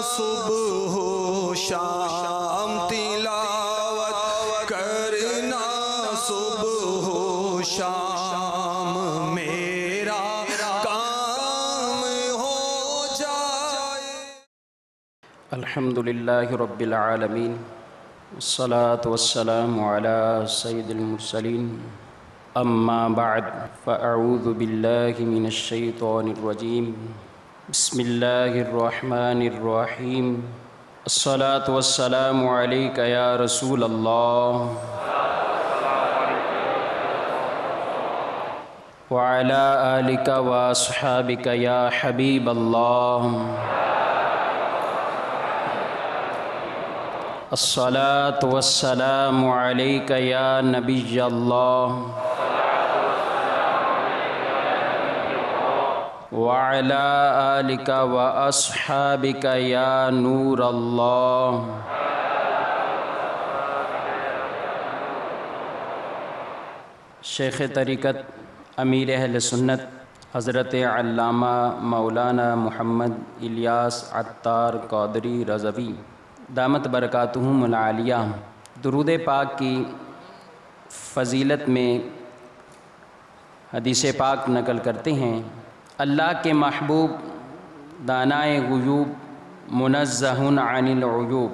صبح و شام تلاوت کرنا صبح و شام میرا کام ہو جائے۔ الحمدللہ رب العالمین والصلاة والسلام على سید المرسلین اما بعد فاعوذ باللہ من الشیطان الرجیم بسم اللہ الرحمن الرحیم الصلاة والسلام علیک یا رسول اللہ وعلی آلک واصحابک یا حبیب اللہ الصلاة والسلام علیک یا نبی اللہ وعلی آلک واصحابک یا نور اللہ۔ شیخ طریقت امیر اہل سنت حضرت علامہ مولانا محمد الیاس عطار قادری رضوی دامت برکاتہم العالیہ درود پاک کی فضیلت میں حدیث پاک نقل کرتے ہیں، اللہ کے محبوب دانائے غیوب منزہ عن العیوب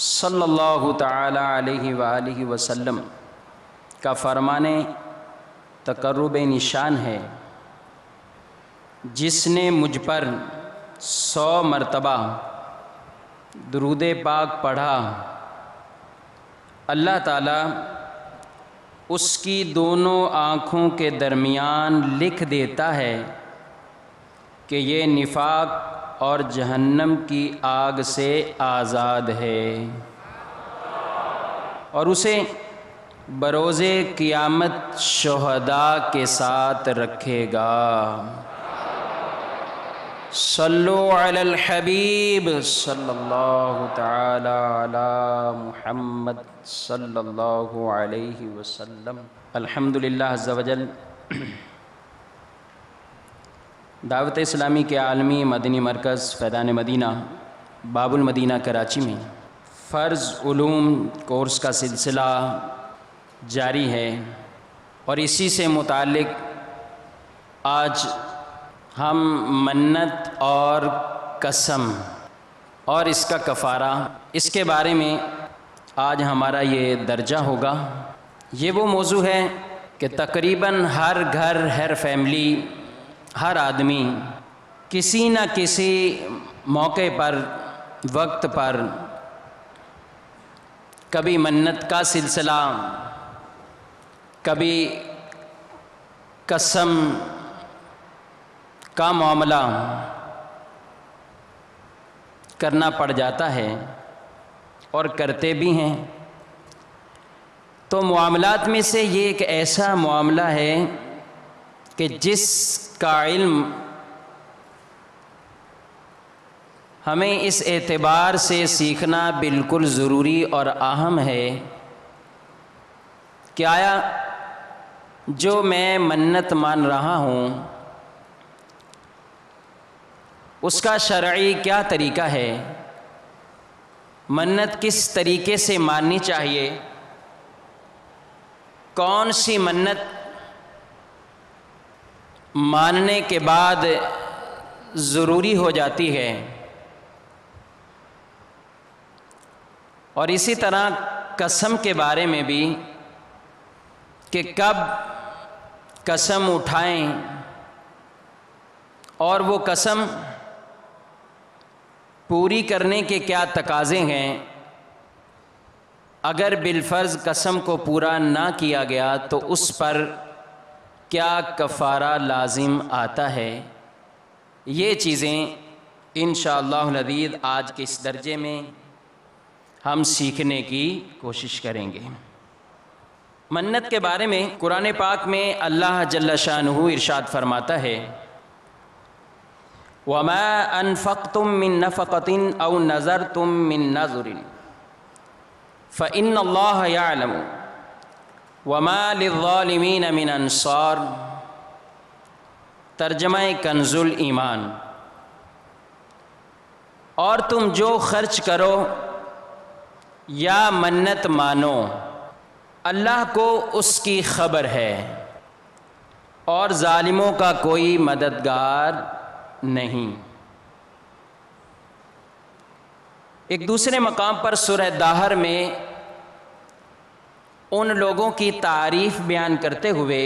صلی اللہ تعالی علیہ وآلہ وسلم کا فرمان تقرب نشان ہے، جس نے مجھ پر 100 مرتبہ درود پاک پڑھا، اللہ تعالیٰ اس کی دونوں آنکھوں کے درمیان لکھ دیتا ہے کہ یہ نفاق اور جہنم کی آگ سے آزاد ہے، اور اسے بروز قیامت شہداء کے ساتھ رکھے گا۔ صلو علی الحبیب صلی اللہ تعالی علی محمد صلی اللہ علیہ وسلم۔ الحمدللہ عز وجل دعوت اسلامی کے عالمی مدنی مرکز فیضان مدینہ باب المدینہ کراچی میں فرض علوم کورس کا سلسلہ جاری ہے، اور اسی سے متعلق آج ہم منت اور قسم اور اس کا کفارہ، اس کے بارے میں آج ہمارا یہ درجہ ہوگا۔ یہ وہ موضوع ہے کہ تقریباً ہر گھر، ہر فیملی، ہر آدمی کسی نہ کسی موقع پر، وقت پر کبھی منت کا سلسلہ، کبھی قسم کا معاملہ کرنا پڑ جاتا ہے، اور کرتے بھی ہیں۔ تو معاملات میں سے یہ ایک ایسا معاملہ ہے کہ جس کا علم ہمیں اس اعتبار سے سیکھنا بالکل ضروری اور اہم ہے کہ آیا جو میں منت مان رہا ہوں اس کا شرعی کیا طریقہ ہے، منت کس طریقے سے ماننی چاہیے، کون سی منت ماننے کے بعد ضروری ہو جاتی ہے، اور اسی طرح قسم کے بارے میں بھی کہ کب قسم اٹھائیں، اور وہ قسم پوری کرنے کے کیا تقاضے ہیں، اگر بالفرض قسم کو پورا نہ کیا گیا تو اس پر کیا کفارہ لازم آتا ہے۔ یہ چیزیں انشاءاللہ العزیز آج کے اس درجے میں ہم سیکھنے کی کوشش کریں گے۔ منت کے بارے میں قرآن پاک میں اللہ جل شانہ ارشاد فرماتا ہے، وَمَا أَنفَقْتُم مِّن نَفَقَةٍ أَوْ نَذَرْتُم مِّن نَذْرٍ فَإِنَّ اللَّهَ يَعْلَمُ وَمَا لِلظَّالِمِينَ مِنْ أَنصَارٍ۔ ترجمہ کنز الایمان۔ اور تم جو خرچ کرو یا منت مانو اللہ کو اس کی خبر ہے اور ظالموں کا کوئی مددگار نہیں۔ ایک دوسرے مقام پر سورہ داہر میں ان لوگوں کی تعریف بیان کرتے ہوئے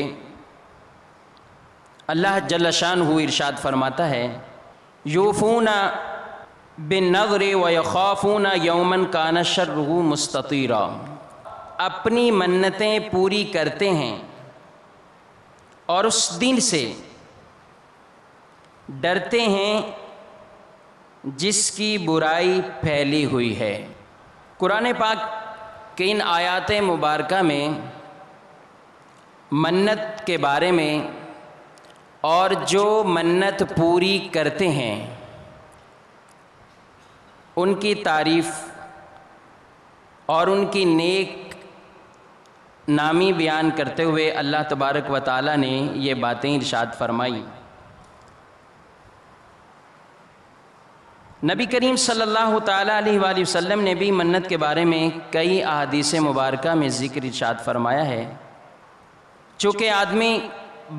اللہ جل شانہ ارشاد فرماتا ہے یوفون بالنذر ویخافون یوما کان شرہ مستطیرا، اپنی منتیں پوری کرتے ہیں اور اس دن سے ڈرتے ہیں جس کی برائی پھیلی ہوئی ہے۔ قرآن پاک کے ان آیات مبارکہ میں منت کے بارے میں اور جو منت پوری کرتے ہیں ان کی تعریف اور ان کی نیک نامی بیان کرتے ہوئے اللہ تبارک و تعالیٰ نے یہ باتیں ارشاد فرمائی۔ نبی کریم صلی اللہ تعالیٰ علیہ وآلہ وسلم نے بھی منت کے بارے میں کئی احادیث مبارکہ میں ذکر ارشاد فرمایا ہے۔ چونکہ آدمی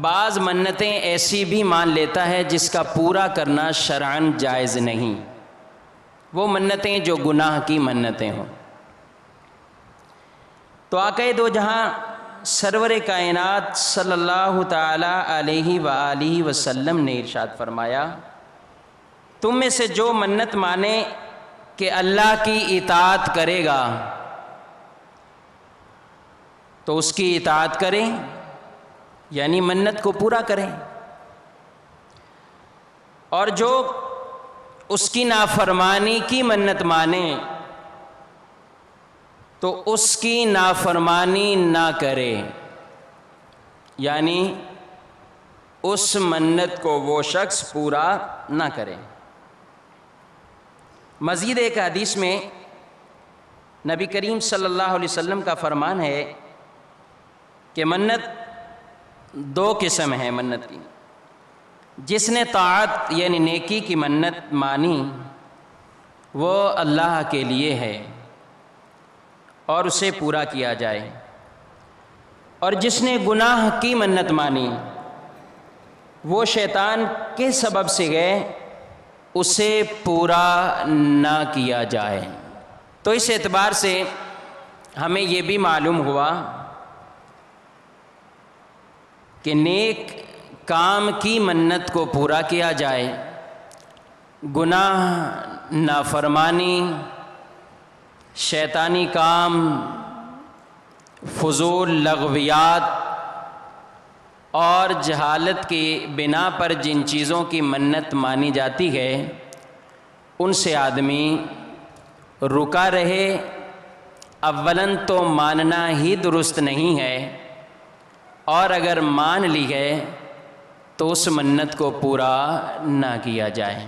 بعض منتیں ایسی بھی مان لیتا ہے جس کا پورا کرنا شرعاً جائز نہیں، وہ منتیں جو گناہ کی منتیں ہوں۔ تو آقا دو جہاں سرور کائنات صلی اللہ تعالیٰ علیہ وآلہ وسلم نے ارشاد فرمایا تم میں سے جو منت مانے کہ اللہ کی اطاعت کرے گا تو اس کی اطاعت کریں، یعنی منت کو پورا کریں، اور جو اس کی نافرمانی کی منت مانے تو اس کی نافرمانی نہ کرے، یعنی اس منت کو وہ شخص پورا نہ کرے۔ مزید ایک حدیث میں نبی کریم صلی اللہ علیہ وسلم کا فرمان ہے کہ منت دو قسم ہے منت کی۔ جس نے طاعت یعنی نیکی کی منت مانی وہ اللہ کے لیے ہے اور اسے پورا کیا جائے، اور جس نے گناہ کی منت مانی وہ شیطان کے سبب سے گئے، اسے پورا نہ کیا جائے۔ تو اس اعتبار سے ہمیں یہ بھی معلوم ہوا کہ نیک کام کی منت کو پورا کیا جائے، گناہ، نافرمانی، شیطانی کام، فضول لغویات اور جہالت کی بنا پر جن چیزوں کی منت مانی جاتی ہے ان سے آدمی رکا رہے۔ اولاً تو ماننا ہی درست نہیں ہے، اور اگر مان لی ہے تو اس منت کو پورا نہ کیا جائے۔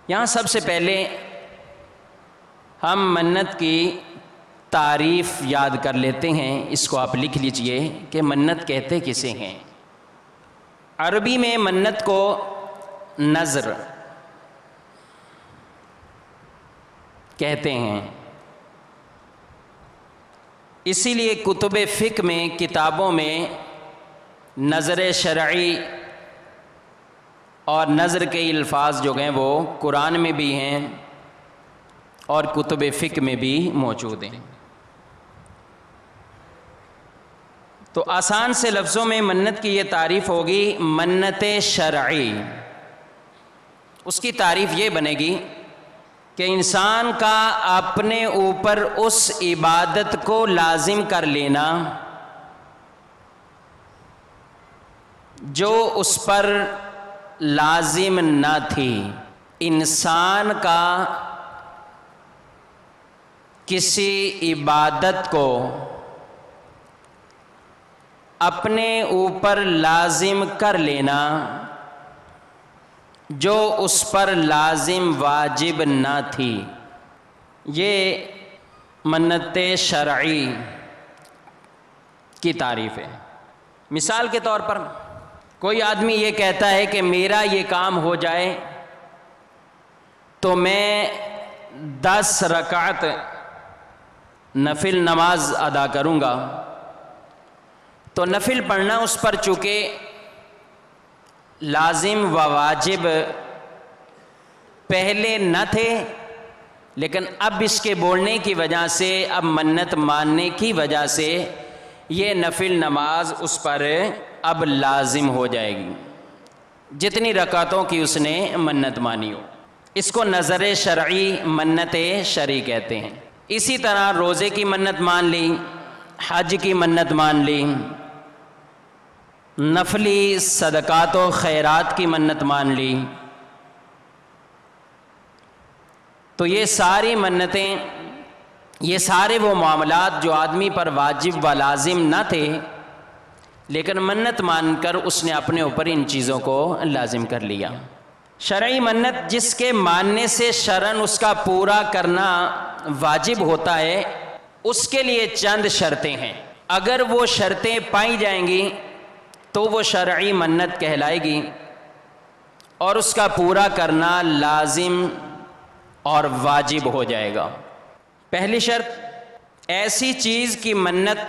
یہاں سب سے پہلے ہم منت کی تعریف یاد کر لیتے ہیں، اس کو آپ لکھ لیجئے کہ منت کہتے کسے ہیں۔ عربی میں منت کو نذر کہتے ہیں، اسی لیے کتب فقہ میں کتابوں میں نذر شرعی اور نذر کے الفاظ جو ہیں وہ قرآن میں بھی ہیں اور کتب فقہ میں بھی موجود ہیں۔ تو آسان سے لفظوں میں منت کی یہ تعریف ہوگی منت شرعی۔ اس کی تعریف یہ بنے گی کہ انسان کا اپنے اوپر اس عبادت کو لازم کر لینا جو اس پر لازم نہ تھی۔ انسان کا کسی عبادت کو اپنے اوپر لازم کر لینا جو اس پر لازم واجب نہ تھی، یہ منت شرعی کی تعریف ہے۔ مثال کے طور پر کوئی آدمی یہ کہتا ہے کہ میرا یہ کام ہو جائے تو میں 10 رکعت نفل نماز ادا کروں گا، تو نفل پڑھنا اس پر چونکہ لازم و واجب پہلے نہ تھے، لیکن اب اس کے بولنے کی وجہ سے، اب منت ماننے کی وجہ سے یہ نفل نماز اس پر اب لازم ہو جائے گی، جتنی رکعتوں کی اس نے منت مانی ہو۔ اس کو نظر شرعی منت شرعی کہتے ہیں۔ اسی طرح روزے کی منت مان لی، حج کی منت مان لی، نفلی صدقات و خیرات کی منت مان لی، تو یہ ساری منتیں، یہ سارے وہ معاملات جو آدمی پر واجب و لازم نہ تھے، لیکن منت مان کر اس نے اپنے اوپر ان چیزوں کو لازم کر لیا۔ شرعی منت جس کے ماننے سے شرعاً اس کا پورا کرنا واجب ہوتا ہے، اس کے لیے چند شرطیں ہیں۔ اگر وہ شرطیں پائی جائیں گی تو وہ شرعی منت کہلائے گی اور اس کا پورا کرنا لازم اور واجب ہو جائے گا۔ پہلی شرط، ایسی چیز کی منت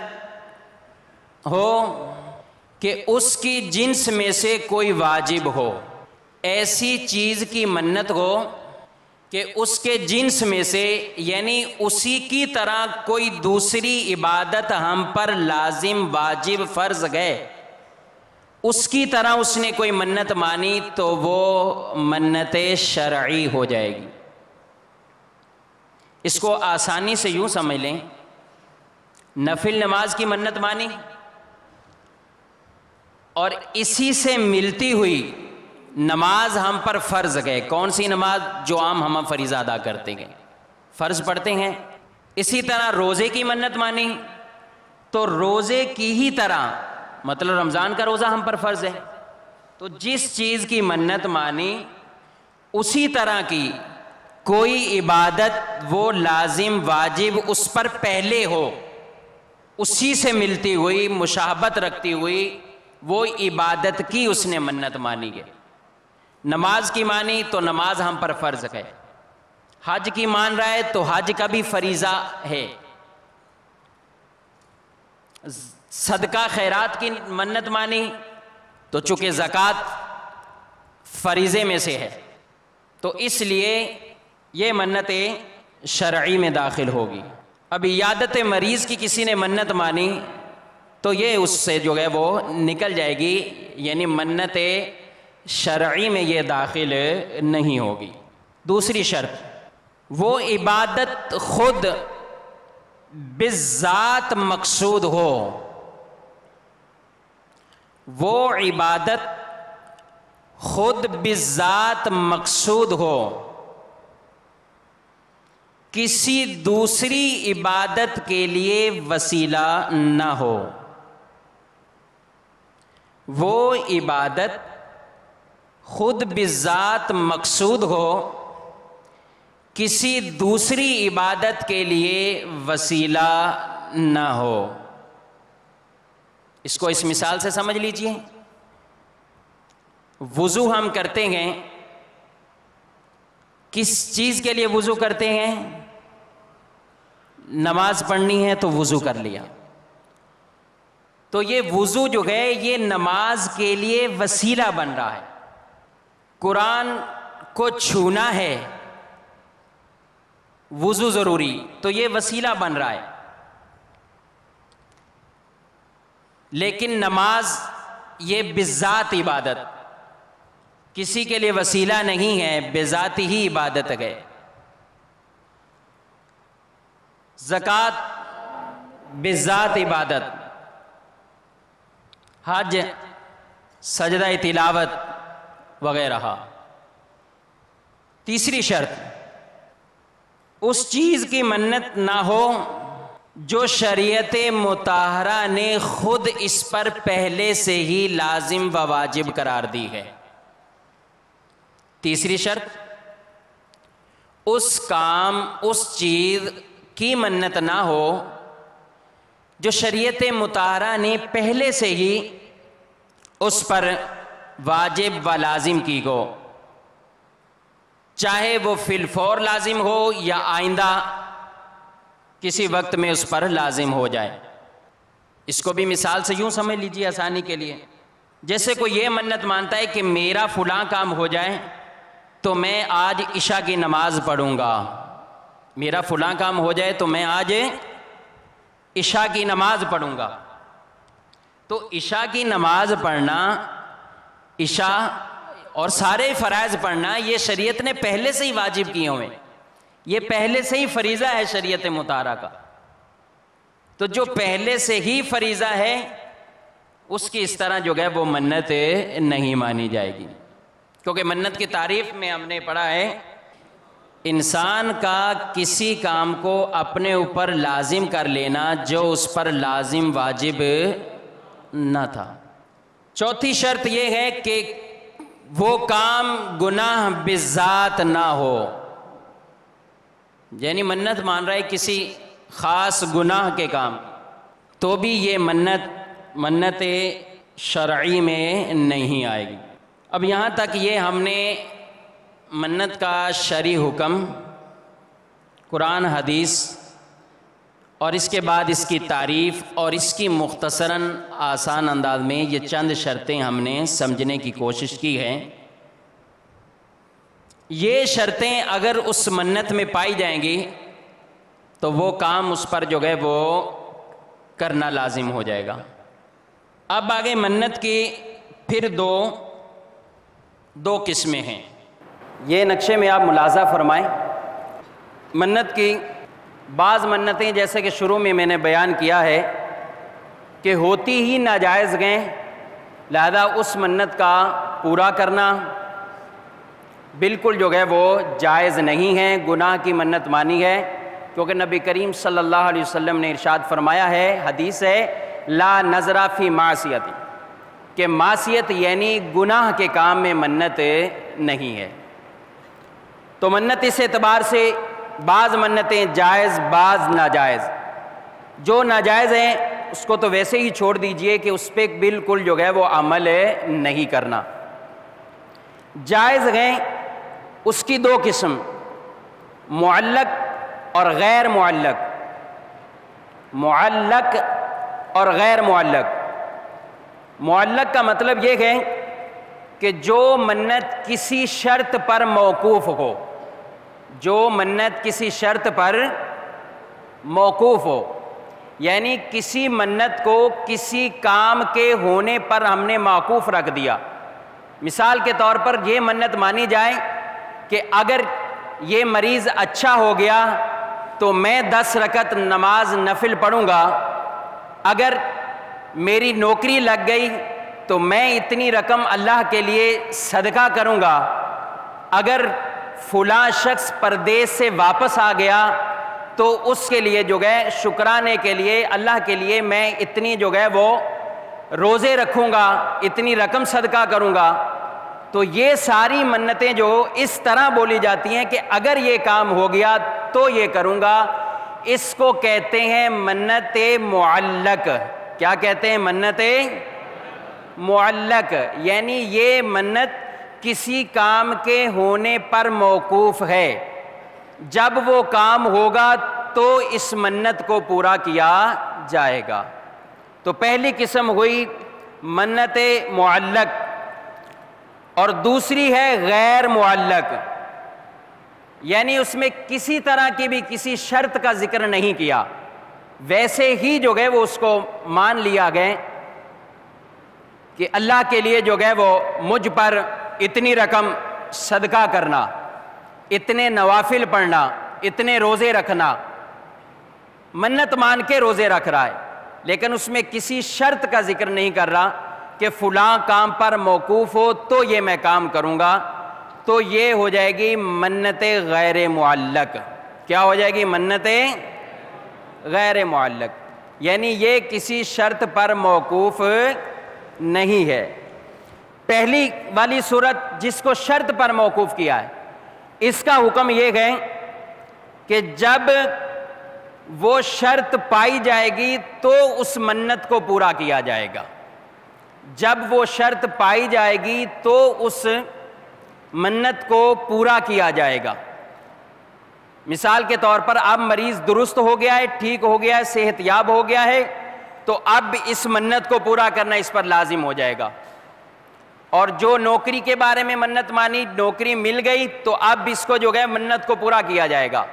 ہو کہ اس کی جنس میں سے کوئی واجب ہو، ایسی چیز کی منت ہو کہ اس کے جنس میں سے، یعنی اسی کی طرح کوئی دوسری عبادت ہم پر لازم واجب فرض گئے، اس کی طرح اس نے کوئی منت مانی تو وہ منت شرعی ہو جائے گی۔ اس کو آسانی سے یوں سمجھ لیں، نفل نماز کی منت مانی اور اسی سے ملتی ہوئی نماز ہم پر فرض گئے۔ کون سی نماز؟ جو عام ہم فریضہ ادا کرتے ہیں، فرض پڑھتے ہیں۔ اسی طرح روزے کی منت مانی تو روزے کی ہی طرح، مطلب رمضان کا روزہ ہم پر فرض ہے، تو جس چیز کی منت مانی اسی طرح کی کوئی عبادت وہ لازم واجب اس پر پہلے ہو، اسی سے ملتی ہوئی مشابہت رکھتی ہوئی وہ عبادت کی اس نے منت مانی ہے۔ نماز کی مانی تو نماز ہم پر فرض ہے، حج کی مان رہا ہے تو حج کا بھی فریضہ ہے، صدقہ خیرات کی منت مانی تو چونکہ زکوٰۃ فریضے میں سے ہے، تو اس لیے یہ منتیں شرعی میں داخل ہوگی۔ اب عیادت مریض کی کسی نے منت مانی تو یہ اس سے جو ہے وہ نکل جائے گی، یعنی منت شرعی میں یہ داخل نہیں ہوگی۔ دوسری شرط، وہ عبادت خود بالذات مقصود ہو، وہ عبادت خود بالذات مقصود ہو، کسی دوسری عبادت کے لیے وسیلہ نہ ہو۔ وہ عبادت خود بالذات مقصود ہو، کسی دوسری عبادت کے لیے وسیلہ نہ ہو۔ اس کو اس مثال سے سمجھ لیجئے۔ وضو ہم کرتے ہیں، کس چیز کے لیے وضو کرتے ہیں؟ نماز پڑھنی ہے تو وضو کر لیا، تو یہ وضو جو ہے یہ نماز کے لیے وسیلہ بن رہا ہے۔ قرآن کو چھونا ہے، وضو ضروری، تو یہ وسیلہ بن رہا ہے، لیکن نماز یہ بذات عبادت کسی کے لیے وسیلہ نہیں ہے، بذات ہی عبادت ہے۔ زکوٰۃ بذات عبادت، حج، سجدہ تلاوت وغیرہ۔ تیسری شرط، اس چیز کی منت نہ ہو جو شریعت مطہرہ نے خود اس پر پہلے سے ہی لازم و واجب قرار دی ہے۔ تیسری شرط، اس کام، اس چیز کی منت نہ ہو جو شریعت مطہرہ نے پہلے سے ہی اس پر واجب و لازم کی گو۔ چاہے وہ فی الفور لازم ہو یا آئندہ کسی وقت میں اس پر لازم ہو جائے۔ اس کو بھی مثال سے یوں سمجھ لیجیے آسانی کے لیے، جیسے کوئی یہ منت مانتا ہے کہ میرا فلاں کام ہو جائے تو میں آج عشاء کی نماز پڑھوں گا، میرا فلاں کام ہو جائے تو میں آج عشاء کی نماز پڑھوں گا۔ تو عشاء کی نماز پڑھنا، عشاء اور سارے فرائض پڑھنا، یہ شریعت نے پہلے سے ہی واجب کیے ہوئے، یہ پہلے سے ہی فریضہ ہے شریعت مطہرہ کا۔ تو جو پہلے سے ہی فریضہ ہے اس کی اس طرح جو ہے وہ منت نہیں مانی جائے گی، کیونکہ منت کی تعریف میں ہم نے پڑھا ہے انسان کا کسی کام کو اپنے اوپر لازم کر لینا جو اس پر لازم واجب نہ تھا۔ چوتھی شرط یہ ہے کہ وہ کام گناہ بذات نہ ہو، یعنی منت مان رہا ہے کسی خاص گناہ کے کام، تو بھی یہ منت شرعی میں نہیں آئے گی۔ اب یہاں تک یہ ہم نے منت کا شرعی حکم، قرآن حدیث، اور اس کے بعد اس کی تعریف اور اس کی مختصراً آسان انداز میں یہ چند شرطیں ہم نے سمجھنے کی کوشش کی ہے۔ یہ شرطیں اگر اس منت میں پائی جائیں گی تو وہ کام اس پر جو ہے وہ کرنا لازم ہو جائے گا۔ اب آگے منت کی پھر دو قسمیں ہیں، یہ نقشے میں آپ ملاحظہ فرمائیں۔ منت کی بعض منتیں جیسے کہ شروع میں نے بیان کیا ہے کہ ہوتی ہی ناجائز گئیں، لہذا اس منت کا پورا کرنا بالکل جو ہے وہ جائز نہیں ہے، گناہ کی منت مانی ہے، کیونکہ نبی کریم صلی اللہ علیہ وسلم نے ارشاد فرمایا ہے، حدیث ہے، لا نظر فی معصیت، کہ معصیت یعنی گناہ کے کام میں منت نہیں ہے۔ تو منت اس اعتبار سے بعض منتیں جائز، بعض ناجائز۔ جو ناجائز ہیں اس کو تو ویسے ہی چھوڑ دیجئے کہ اس پہ بالکل جو ہے وہ عمل نہیں کرنا۔ جائز ہیں اس کی دو قسم، معلق اور غیر معلق۔ معلق اور غیر معلق۔ معلق کا مطلب یہ ہے کہ جو منت کسی شرط پر موقوف ہو، جو منت کسی شرط پر موقوف ہو، یعنی کسی منت کو کسی کام کے ہونے پر ہم نے موقوف رکھ دیا۔ مثال کے طور پر یہ منت مانی جائے کہ اگر یہ مریض اچھا ہو گیا تو میں 10 رکعت نماز نفل پڑھوں گا، اگر میری نوکری لگ گئی تو میں اتنی رقم اللہ کے لیے صدقہ کروں گا، اگر فلاں شخص پردیس سے واپس آ گیا تو اس کے لیے جو ہے شکرانے کے لیے اللہ کے لیے میں اتنی جو ہے وہ روزے رکھوں گا، اتنی رقم صدقہ کروں گا۔ تو یہ ساری منتیں جو اس طرح بولی جاتی ہیں کہ اگر یہ کام ہو گیا تو یہ کروں گا، اس کو کہتے ہیں منت معلق۔ کیا کہتے ہیں؟ منت معلق، یعنی یہ منت کسی کام کے ہونے پر موقوف ہے، جب وہ کام ہوگا تو اس منت کو پورا کیا جائے گا۔ تو پہلی قسم ہوئی منت معلق، اور دوسری ہے غیر معلق، یعنی اس میں کسی طرح کی بھی کسی شرط کا ذکر نہیں کیا، ویسے ہی جو ہے وہ اس کو مان لیا گئے کہ اللہ کے لیے جو ہے وہ مجھ پر اتنی رقم صدقہ کرنا، اتنے نوافل پڑھنا، اتنے روزے رکھنا، منت مان کے روزے رکھ رہا ہے، لیکن اس میں کسی شرط کا ذکر نہیں کر رہا کہ فلاں کام پر موقوف ہو تو یہ میں کام کروں گا، تو یہ ہو جائے گی منت غیر معلق۔ کیا ہو جائے گی؟ منت غیر معلق، یعنی یہ کسی شرط پر موقوف نہیں ہے۔ پہلی والی صورت جس کو شرط پر موقوف کیا ہے، اس کا حکم یہ ہے کہ جب وہ شرط پائی جائے گی تو اس منت کو پورا کیا جائے گا، جب وہ شرط پائی جائے گی تو اس منت کو پورا کیا جائے گا۔ مثال کے طور پر اب مریض درست ہو گیا ہے، ٹھیک ہو گیا ہے، صحت یاب ہو گیا ہے، تو اب اس منت کو پورا کرنا اس پر لازم ہو جائے گا۔ اور جو نوکری کے بارے میں منت مانی، نوکری مل گئی تو اب اس کو جو ہے منت کو پورا کیا جائے گا۔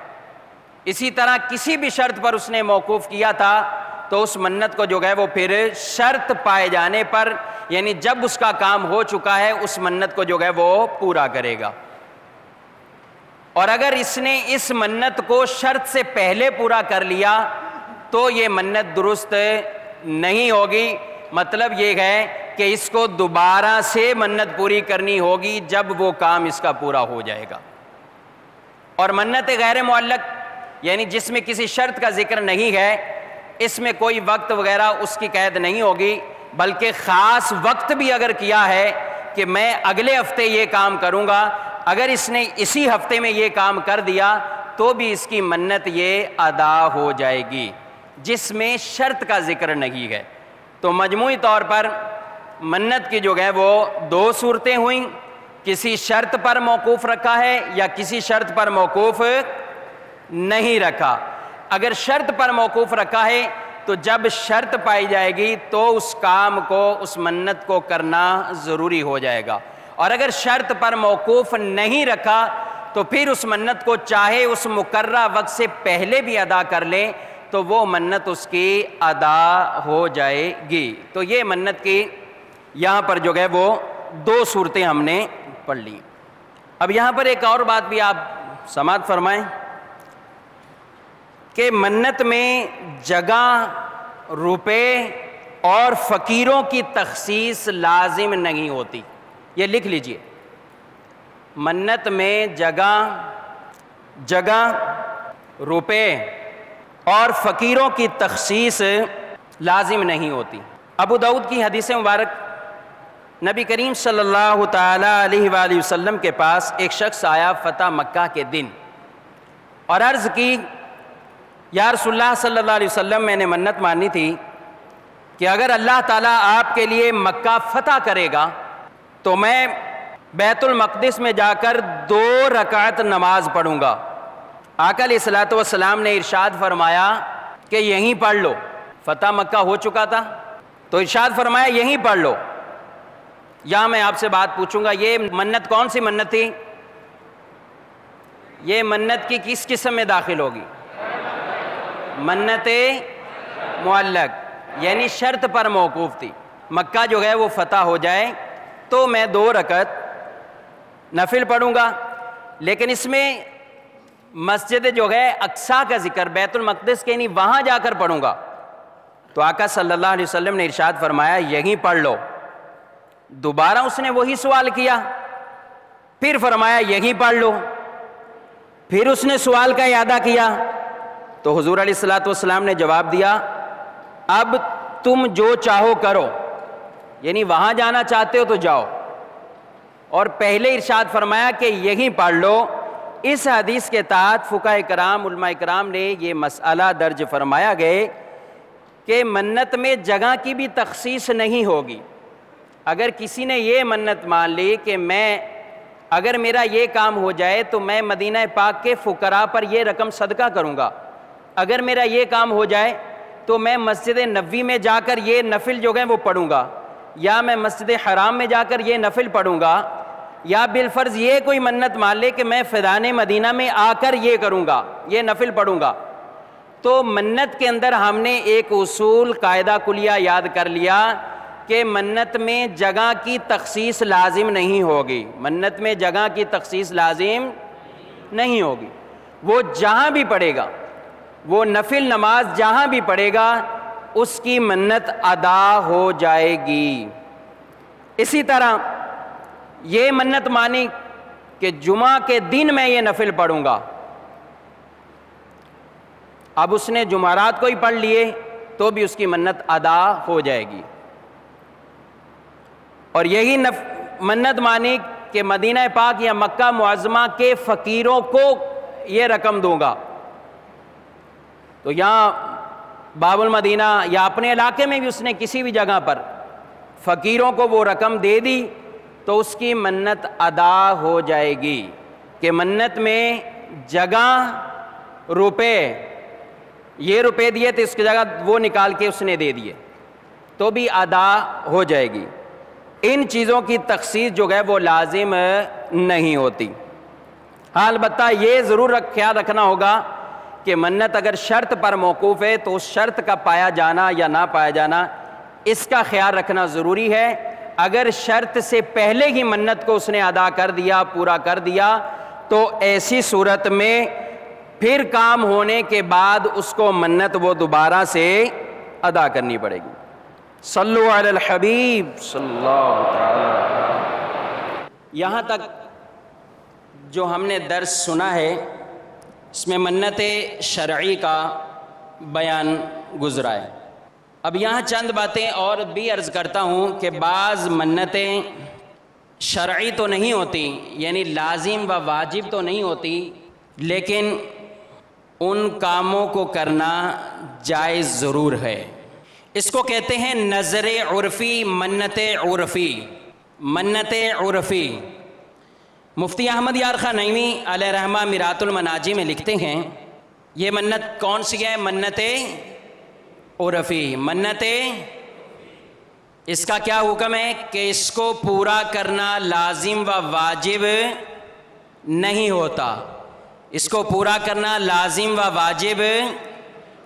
اسی طرح کسی بھی شرط پر اس نے موقوف کیا تھا تو اس منت کو جو ہے وہ پھر شرط پائے جانے پر، یعنی جب اس کا کام ہو چکا ہے، اس منت کو جو ہے وہ پورا کرے گا۔ اور اگر اس نے اس منت کو شرط سے پہلے پورا کر لیا تو یہ منت درست نہیں ہوگی۔ مطلب یہ ہے کہ اس کو دوبارہ سے منت پوری کرنی ہوگی جب وہ کام اس کا پورا ہو جائے گا۔ اور منت غیر معلق یعنی جس میں کسی شرط کا ذکر نہیں ہے، اس میں کوئی وقت وغیرہ اس کی قید نہیں ہوگی، بلکہ خاص وقت بھی اگر کیا ہے کہ میں اگلے ہفتے یہ کام کروں گا، اگر اس نے اسی ہفتے میں یہ کام کر دیا تو بھی اس کی منت یہ ادا ہو جائے گی، جس میں شرط کا ذکر نہیں ہے۔ تو مجموعی طور پر منت کی جو ہے وہ دو صورتیں ہوئیں، کسی شرط پر موقوف رکھا ہے یا کسی شرط پر موقوف نہیں رکھا۔ اگر شرط پر موقوف رکھا ہے تو جب شرط پائی جائے گی تو اس کام کو، اس منت کو کرنا ضروری ہو جائے گا، اور اگر شرط پر موقوف نہیں رکھا تو پھر اس منت کو چاہے اس مقررہ وقت سے پہلے بھی ادا کر لیں تو وہ منت اس کی ادا ہو جائے گی۔ تو یہ منت کی یہاں پر جو ہے وہ دو صورتیں ہم نے پڑھ لی۔ اب یہاں پر ایک اور بات بھی آپ سماعت فرمائیں کہ منت میں جگہ، روپے اور فقیروں کی تخصیص لازم نہیں ہوتی۔ یہ لکھ لیجئے، منت میں جگہ، روپے اور فقیروں کی تخصیص لازم نہیں ہوتی۔ ابو داؤد کی حدیث مبارک، نبی کریم صلی اللہ تعالی علیہ وآلہ وسلم کے پاس ایک شخص آیا فتح مکہ کے دن اور عرض کی، یا رسول اللہ صلی اللہ علیہ وسلم، میں نے منت مانی تھی کہ اگر اللہ تعالیٰ آپ کے لیے مکہ فتح کرے گا تو میں بیت المقدس میں جا کر 2 رکعت نماز پڑھوں گا۔ آقا علیہ الصلوۃ والسلام نے ارشاد فرمایا کہ یہیں پڑھ لو۔ فتح مکہ ہو چکا تھا تو ارشاد فرمایا یہیں پڑھ لو۔ یہاں میں آپ سے بات پوچھوں گا، یہ منت کون سی منت تھی؟ یہ منت کی کس قسم میں داخل ہوگی؟ منت معلق، یعنی شرط پر موقوف تھی۔ مکہ جو ہے وہ فتح ہو جائے تو میں 2 رکعت نفل پڑھوں گا، لیکن اس میں مسجد جو ہے اقصیٰ کا ذکر، بیت المقدس کے نہیں، وہاں جا کر پڑھوں گا۔ تو آقا صلی اللہ علیہ وسلم نے ارشاد فرمایا یہیں پڑھ لو۔ دوبارہ اس نے وہی سوال کیا، پھر فرمایا یہیں پڑھ لو۔ پھر اس نے سوال کا اعادہ کیا تو حضور علیہ الصلوۃ والسلام نے جواب دیا، اب تم جو چاہو کرو، یعنی وہاں جانا چاہتے ہو تو جاؤ، اور پہلے ارشاد فرمایا کہ یہیں پڑھ لو۔ اس حدیث کے تحت فقہاء کرام، علماء کرام نے یہ مسئلہ درج فرمایا گئے کہ منت میں جگہ کی بھی تخصیص نہیں ہوگی۔ اگر کسی نے یہ منت مان لی کہ میں اگر میرا یہ کام ہو جائے تو میں مدینہ پاک کے فقراء پر یہ رقم صدقہ کروں گا، اگر میرا یہ کام ہو جائے تو میں مسجد نبوی میں جا کر یہ نفل جو ہے وہ پڑھوں گا، یا میں مسجد حرام میں جا کر یہ نفل پڑھوں گا، یا بالفرض یہ کوئی منت مان لے کہ میں فیضان مدینہ میں آ کر یہ کروں گا، یہ نفل پڑھوں گا، تو منت کے اندر ہم نے ایک اصول، قاعدہ کلیہ یاد کر لیا کہ منت میں جگہ کی تخصیص لازم نہیں ہوگی۔ منت میں جگہ کی تخصیص لازم نہیں ہوگی، وہ جہاں بھی پڑھے گا، وہ نفل نماز جہاں بھی پڑھے گا اس کی منت ادا ہو جائے گی۔ اسی طرح یہ منت مانی کہ جمعہ کے دن میں یہ نفل پڑھوں گا، اب اس نے جمعرات کو ہی پڑھ لیے تو بھی اس کی منت ادا ہو جائے گی۔ اور یہی منت مانی کہ مدینہ پاک یا مکہ معظمہ کے فقیروں کو یہ رقم دوں گا، تو یہاں باب المدینہ یا اپنے علاقے میں بھی اس نے کسی بھی جگہ پر فقیروں کو وہ رقم دے دی تو اس کی منت ادا ہو جائے گی. کہ منت میں جگہ روپے، یہ روپے دیے تو اس کی جگہ وہ نکال کے اس نے دے دیے تو بھی ادا ہو جائے گی. ان چیزوں کی تخصیص جو ہے وہ لازم نہیں ہوتی. ہاں البتہ یہ ضرور خیال رکھنا ہوگا کہ منت اگر شرط پر موقوف ہے تو اس شرط کا پایا جانا یا نہ پایا جانا اس کا خیال رکھنا ضروری ہے. اگر شرط سے پہلے ہی منت کو اس نے ادا کر دیا، پورا کر دیا، تو ایسی صورت میں پھر کام ہونے کے بعد اس کو منت وہ دوبارہ سے ادا کرنی پڑے گی. صلو علی الحبیب صلی اللہ تعالی. یہاں تک جو ہم نے درس سنا ہے اس میں منت شرعی کا بیان گزرا ہے. اب یہاں چند باتیں اور بھی عرض کرتا ہوں کہ بعض منتیں شرعی تو نہیں ہوتی، یعنی لازم و واجب تو نہیں ہوتی، لیکن ان کاموں کو کرنا جائز ضرور ہے. اس کو کہتے ہیں نظر عرفی، منت عرفی. منت عرفی مفتی احمد یار خان نعیمی علیہ رحمہ میرات المناجی میں لکھتے ہیں یہ منت کون سی ہے؟ منت عرفی. منت اس کا کیا حکم ہے کہ اس کو پورا کرنا لازم و واجب نہیں ہوتا. اس کو پورا کرنا لازم و واجب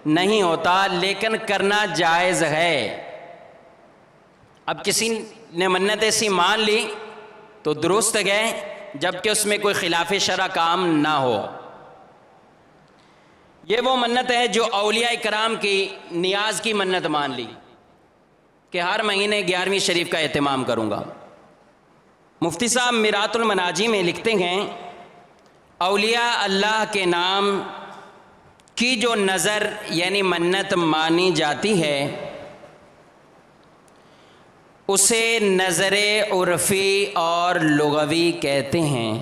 نہیں ہوتا، لیکن کرنا جائز ہے. اب کسی نے منت ایسی مان لی تو درست گئے، جبکہ اس میں کوئی خلاف شرع کام نہ ہو. یہ وہ منت ہے جو اولیاء کرام کی نیاز کی منت مان لی کہ ہر مہینے 11ویں شریف کا اہتمام کروں گا. مفتی صاحب میرات المناجی میں لکھتے ہیں اولیاء اللہ کے نام کی جو نظر یعنی منت مانی جاتی ہے اسے نظر عرفی اور لغوی کہتے ہیں.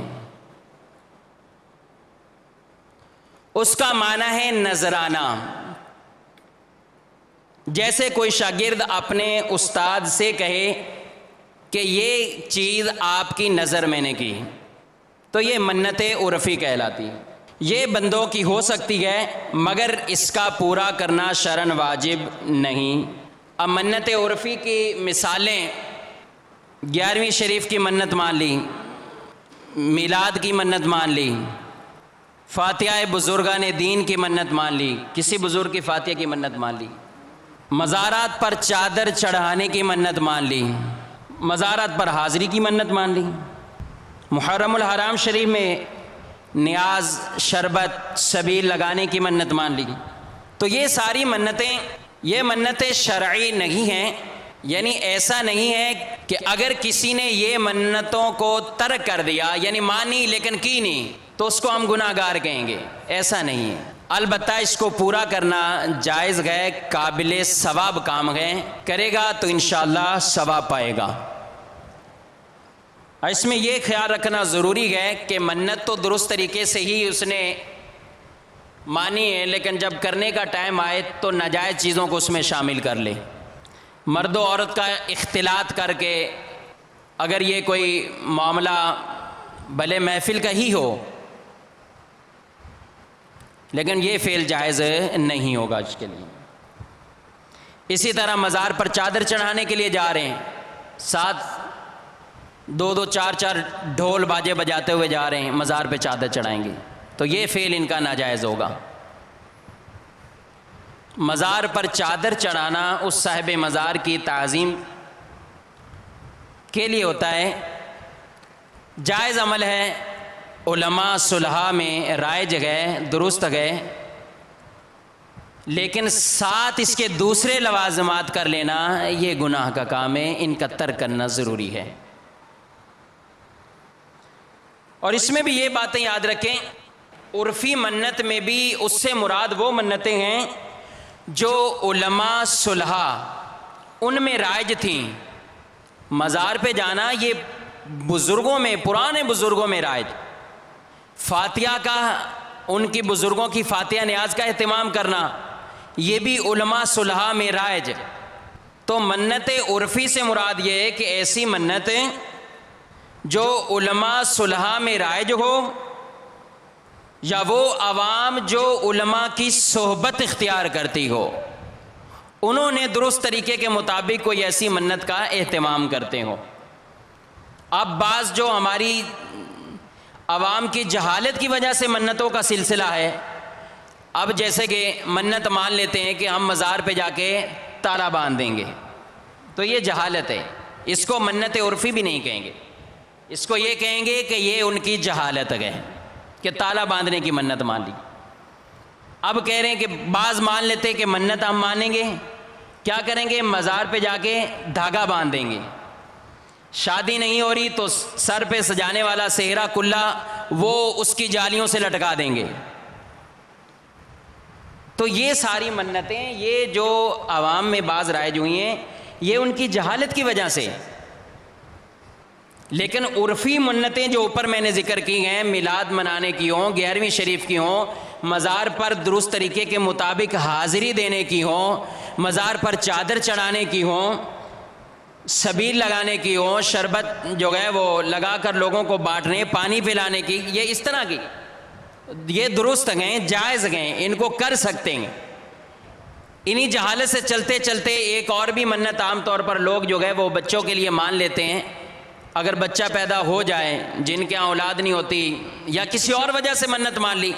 اس کا معنی ہے نذرانہ. جیسے کوئی شاگرد اپنے استاد سے کہے کہ یہ چیز آپ کی نظر میں نے کی تو یہ منت عرفی کہلاتی ہے. یہ بندوں کی ہو سکتی ہے مگر اس کا پورا کرنا شرعاً واجب نہیں. اب منت عرفی کی مثالیں 11ویں شریف کی منت مان لی، میلاد کی منت مان لی، فاتحہ بزرگان دین کی منت مان لی، کسی بزرگ کی فاتحہ کی منت مان لی، مزارات پر چادر چڑھانے کی منت مان لی، مزارات پر حاضری کی منت مان لی، محرم الحرام شریف میں نیاز شربت سبیل لگانے کی منت مان لی. تو یہ ساری منتیں یہ منتیں شرعی نہیں ہیں. یعنی ایسا نہیں ہے کہ اگر کسی نے یہ منتوں کو ترک کر دیا یعنی مانی لیکن کی نہیں تو اس کو ہم گناہ گار کہیں گے، ایسا نہیں ہے. البتہ اس کو پورا کرنا جائز ہے، قابل ثواب کام ہے، کرے گا تو انشاءاللہ ثواب پائے گا. اس میں یہ خیال رکھنا ضروری ہے کہ منت تو درست طریقے سے ہی اس نے مانی ہے، لیکن جب کرنے کا ٹائم آئے تو ناجائز چیزوں کو اس میں شامل کر لے. مرد و عورت کا اختلاط کر کے اگر یہ کوئی معاملہ بھلے محفل کا ہی ہو لیکن یہ فعل جائز نہیں ہوگا اس کے لیے. اسی طرح مزار پر چادر چڑھانے کے لیے جا رہے ہیں، ساتھ 2 4 ڈھول باجے بجاتے ہوئے جا رہے ہیں، مزار پہ چادر چڑھائیں گے تو یہ فعل ان کا ناجائز ہوگا. مزار پر چادر چڑھانا اس صاحب مزار کی تعظیم کے لیے ہوتا ہے، جائز عمل ہے. علماء صلحاء میں رائج گئے، درست گئے، لیکن ساتھ اس کے دوسرے لوازمات کر لینا یہ گناہ کا کام ہے، ان کا ترک کرنا ضروری ہے. اور اس میں بھی یہ باتیں یاد رکھیں، عرفی منت میں بھی اس سے مراد وہ منتیں ہیں جو علماء صلحاء ان میں رائج تھیں. مزار پہ جانا یہ بزرگوں میں، پرانے بزرگوں میں رائج. فاتحہ کا، ان کی بزرگوں کی فاتحہ نیاز کا اہتمام کرنا یہ بھی علماء صلحاء میں رائج. تو منت عرفی سے مراد یہ ہے کہ ایسی منت جو علماء صلحاء میں رائج ہو یا وہ عوام جو علماء کی صحبت اختیار کرتی ہو، انہوں نے درست طریقے کے مطابق کوئی ایسی منت کا اہتمام کرتے ہو۔ اب بعض جو ہماری عوام کی جہالت کی وجہ سے منتوں کا سلسلہ ہے، اب جیسے کہ منت مان لیتے ہیں کہ ہم مزار پہ جا کے تالا باندھ دیں گے، تو یہ جہالت ہے، اس کو منت عرفی بھی نہیں کہیں گے، اس کو یہ کہیں گے کہ یہ ان کی جہالت ہے کہ تالا باندھنے کی منت مان لی۔ اب کہہ رہے ہیں کہ بعض مان لیتے کہ منت ہم مانیں گے، کیا کریں گے؟ مزار پہ جا کے دھاگا باندھ دیں گے، شادی نہیں ہو رہی تو سر پہ سجانے والا سہرا کلا وہ اس کی جالیوں سے لٹکا دیں گے۔ تو یہ ساری منتیں، یہ جو عوام میں بعض رائج ہوئی ہیں، یہ ان کی جہالت کی وجہ سے۔ لیکن عرفی منتیں جو اوپر میں نے ذکر کی ہیں، میلاد منانے کی ہوں، 11ویں شریف کی ہوں، مزار پر درست طریقے کے مطابق حاضری دینے کی ہوں، مزار پر چادر چڑھانے کی ہوں، سبیل لگانے کی ہوں، شربت جو ہے وہ لگا کر لوگوں کو بانٹنے، پانی پلانے کی، یہ اس طرح کی، یہ درست ہیں، جائز ہیں، ان کو کر سکتے ہیں۔ انہی جہالت سے چلتے چلتے ایک اور بھی منت عام طور پر لوگ جو ہے وہ بچوں کے لیے مان لیتے ہیں، اگر بچہ پیدا ہو جائے، جن کے یہاں اولاد نہیں ہوتی یا کسی اور وجہ سے منت مان لی،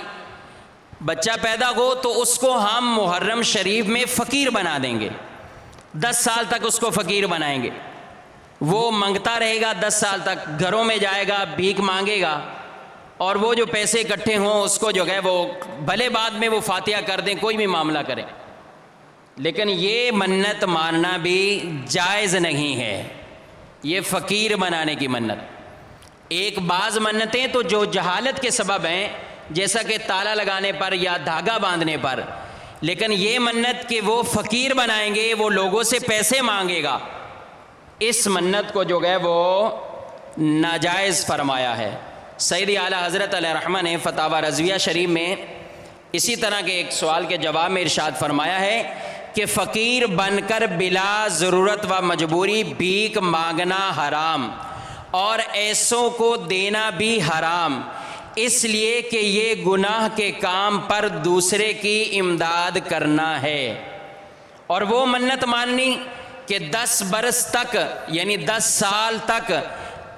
بچہ پیدا ہو تو اس کو ہم محرم شریف میں فقیر بنا دیں گے، 10 سال تک اس کو فقیر بنائیں گے، وہ منگتا رہے گا 10 سال تک، گھروں میں جائے گا، بھیک مانگے گا، اور وہ جو پیسے اکٹھے ہوں اس کو جو ہے وہ بھلے بعد میں وہ فاتحہ کر دیں، کوئی بھی معاملہ کریں، لیکن یہ منت ماننا بھی جائز نہیں ہے، یہ فقیر بنانے کی منت۔ ایک بعض منتیں تو جو جہالت کے سبب ہیں، جیسا کہ تالا لگانے پر یا دھاگا باندھنے پر، لیکن یہ منت کہ وہ فقیر بنائیں گے، وہ لوگوں سے پیسے مانگے گا، اس منت کو جو ہے وہ ناجائز فرمایا ہے۔ سیدی اعلیٰ حضرت علیہ رحمہ نے فتاوی رضویہ شریف میں اسی طرح کے ایک سوال کے جواب میں ارشاد فرمایا ہے کہ فقیر بن کر بلا ضرورت و مجبوری بھیک مانگنا حرام اور ایسوں کو دینا بھی حرام، اس لیے کہ یہ گناہ کے کام پر دوسرے کی امداد کرنا ہے۔ اور وہ منت ماننی کہ 10 برس تک یعنی 10 سال تک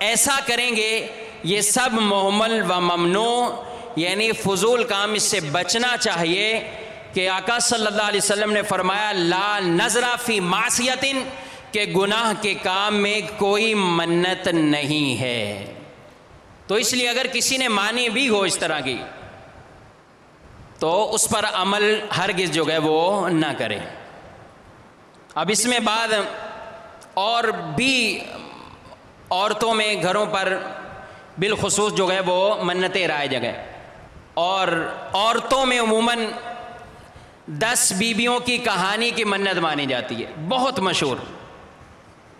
ایسا کریں گے، یہ سب محمل و ممنوع یعنی فضول کام، اس سے بچنا چاہیے کہ آقا صلی اللہ علیہ وسلم نے فرمایا لا نذر فی معصیت، کہ گناہ کے کام میں کوئی منت نہیں ہے۔ تو اس لیے اگر کسی نے مانی بھی ہو اس طرح کی تو اس پر عمل ہرگز جو ہے وہ نہ کرے۔ اب اس میں بعد اور بھی عورتوں میں گھروں پر بالخصوص جو ہے وہ منتیں رائج ہیں، اور عورتوں میں عموماً 10 بیویوں کی کہانی کی منت مانی جاتی ہے، بہت مشہور،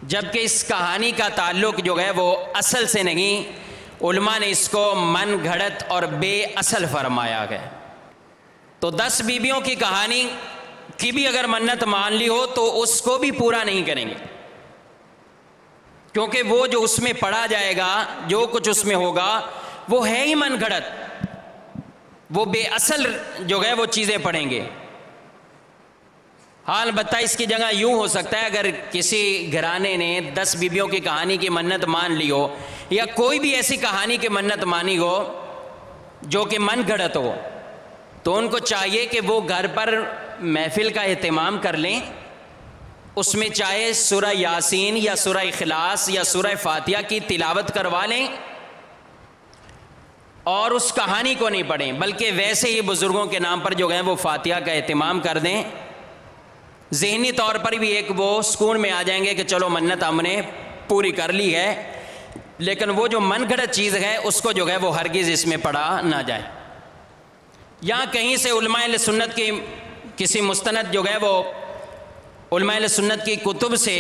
جبکہ اس کہانی کا تعلق جو ہے وہ اصل سے نہیں، علماء نے اس کو من گھڑت اور بے اصل فرمایا ہے۔ تو 10 بیویوں کی کہانی کی بھی اگر منت مان لی ہو تو اس کو بھی پورا نہیں کریں گے، کیونکہ وہ جو اس میں پڑھا جائے گا، جو کچھ اس میں ہوگا وہ ہے ہی من گھڑت، وہ بے اصل جو ہے وہ چیزیں پڑھیں گے۔ ہاں البتہ اس کی جگہ یوں ہو سکتا ہے، اگر کسی گھرانے نے 10 بیویوں کی کہانی کی منت مان لی ہو یا کوئی بھی ایسی کہانی کی منت مانی ہو جو کہ من گھڑت ہو، تو ان کو چاہیے کہ وہ گھر پر محفل کا اہتمام کر لیں، اس میں چاہے سورہ یاسین یا سورہ اخلاص یا سورہ فاتحہ کی تلاوت کروا لیں، اور اس کہانی کو نہیں پڑھیں، بلکہ ویسے ہی بزرگوں کے نام پر جو ہے وہ فاتحہ کا اہتمام کر دیں۔ ذہنی طور پر بھی ایک وہ سکون میں آ جائیں گے کہ چلو منت ہم نے پوری کر لی ہے، لیکن وہ جو من گھڑت چیز ہے اس کو جو ہے وہ ہرگز اس میں پڑھا نہ جائے۔ یہاں کہیں سے علماء اہل سنت کی کسی مستند جو ہے وہ علماء اہل سنت کی کتب سے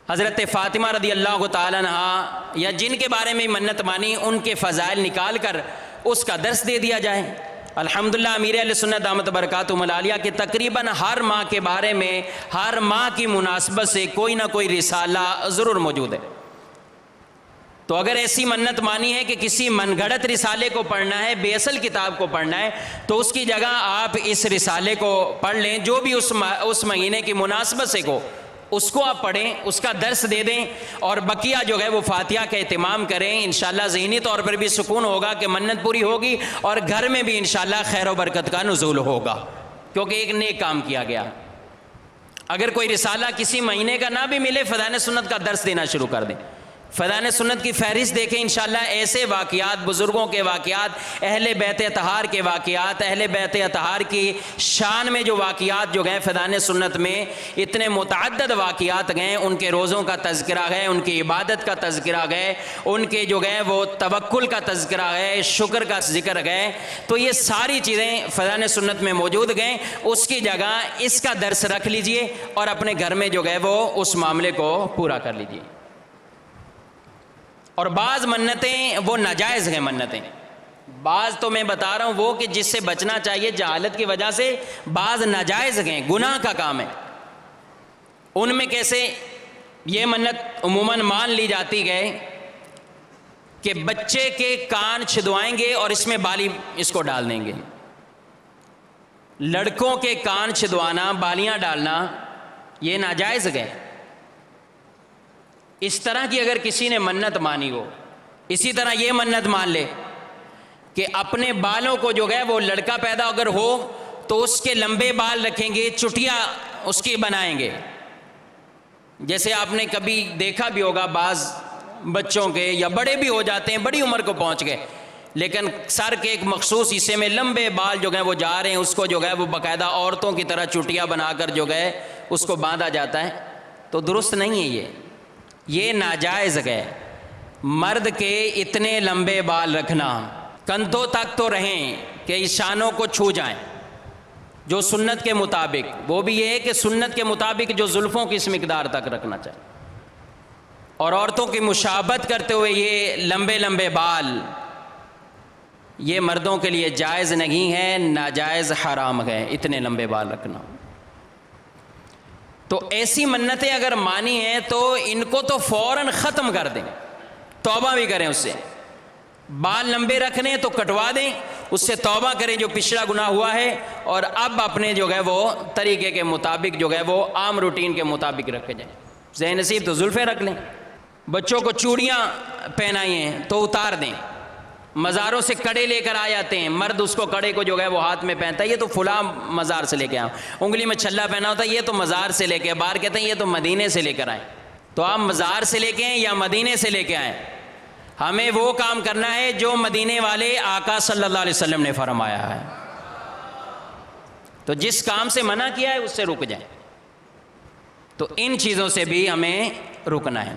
حضرت فاطمہ رضی اللہ تعالیٰ عنہا یا جن کے بارے میں منت مانی ان کے فضائل نکال کر اس کا درس دے دیا جائے۔ الحمدللہ امیر اہل سنت دامت برکاتہم العالیہ کے تقریباً ہر ماہ کے بارے میں ہر ماہ کی مناسبت سے کوئی نہ کوئی رسالہ ضرور موجود ہے۔ تو اگر ایسی منت مانی ہے کہ کسی من گھڑت رسالے کو پڑھنا ہے، بے اصل کتاب کو پڑھنا ہے، تو اس کی جگہ آپ اس رسالے کو پڑھ لیں، جو بھی اس مہینے کی مناسبت سے کو اس کو آپ پڑھیں، اس کا درس دے دیں، اور بقیہ جو ہے وہ فاتحہ کا اہتمام کریں۔ انشاءاللہ ذہنی طور پر بھی سکون ہوگا کہ منت پوری ہوگی، اور گھر میں بھی انشاءاللہ خیر و برکت کا نزول ہوگا، کیونکہ ایک نیک کام کیا گیا۔ اگر کوئی رسالہ کسی مہینے کا نہ بھی ملے، فیضان سنت کا درس دینا شروع کر دیں۔ فیضان سنت کی فہرست دیکھیں، انشاءاللہ ایسے واقعات، بزرگوں کے واقعات، اہل بیت اطہار کے واقعات، اہل بیت اطہار کی شان میں جو واقعات جو گئے فیضان سنت میں، اتنے متعدد واقعات گئے، ان کے روزوں کا تذکرہ گئے، ان کی عبادت کا تذکرہ گئے، ان کے جو گئے وہ توکل کا تذکرہ گئے، شکر کا ذکر گئے، تو یہ ساری چیزیں فیضان سنت میں موجود گئیں۔ اس کی جگہ اس کا درس رکھ لیجئے اور اپنے گھر میں جو گئے وہ اس معاملے کو پورا کر لیجئے۔ اور بعض منتیں وہ ناجائز ہیں، منتیں بعض تو میں بتا رہا ہوں وہ کہ جس سے بچنا چاہیے جہالت کی وجہ سے، بعض ناجائز ہیں، گناہ کا کام ہے۔ ان میں کیسے؟ یہ منت عموماً مان لی جاتی ہے کہ بچے کے کان چھدوائیں گے اور اس میں بالی اس کو ڈال دیں گے۔ لڑکوں کے کان چھدوانا، بالیاں ڈالنا، یہ ناجائز ہے۔ اس طرح کی اگر کسی نے منت مانی ہو، اسی طرح یہ منت مان لے کہ اپنے بالوں کو جو ہے وہ لڑکا پیدا اگر ہو تو اس کے لمبے بال رکھیں گے، چٹیا اس کی بنائیں گے۔ جیسے آپ نے کبھی دیکھا بھی ہوگا، بعض بچوں کے یا بڑے بھی ہو جاتے ہیں، بڑی عمر کو پہنچ گئے، لیکن سر کے ایک مخصوص حصے میں لمبے بال جو گئے وہ جا رہے ہیں، اس کو جو ہے وہ باقاعدہ عورتوں کی طرح چٹیا بنا کر جو گئے اس کو باندھا جاتا ہے، تو درست نہیں ہے یہ ناجائز ہے۔ مرد کے اتنے لمبے بال رکھنا، کندھوں تک تو رہیں کہ اشانوں کو چھو جائیں جو سنت کے مطابق، وہ بھی یہ ہے کہ سنت کے مطابق جو زلفوں کی اس مقدار تک رکھنا چاہیے، اور عورتوں کی مشابہت کرتے ہوئے یہ لمبے لمبے بال، یہ مردوں کے لیے جائز نہیں ہے، ناجائز حرام ہے اتنے لمبے بال رکھنا۔ تو ایسی منتیں اگر مانی ہیں تو ان کو تو فوراً ختم کر دیں، توبہ بھی کریں اس سے۔ بال لمبے رکھنے ہیں تو کٹوا دیں، اس سے توبہ کریں جو پچھلا گناہ ہوا ہے، اور اب اپنے جو ہے وہ طریقے کے مطابق جو ہے وہ عام روٹین کے مطابق رکھے جائیں۔ ذہن نصیب تو زلفیں رکھ لیں، بچوں کو چوڑیاں پہنائی ہیں تو اتار دیں، مزاروں سے کڑے لے کر آ جاتے ہیں، مرد اس کو کڑے کو جو ہے وہ ہاتھ میں پہنتا ہے، یہ تو فلاں مزار سے لے کے آؤں، انگلی میں چھلا پہنا ہوتا ہے، یہ تو مزار سے لے کے، باہر کہتے ہیں یہ تو مدینے سے لے کر آئیں۔ تو آپ مزار سے لے کے آئیں یا مدینے سے لے کے آئیں، ہمیں وہ کام کرنا ہے جو مدینے والے آقا صلی اللہ علیہ وسلم نے فرمایا ہے۔ تو جس کام سے منع کیا ہے اس سے رک جائیں، تو ان چیزوں سے بھی ہمیں رکنا ہے۔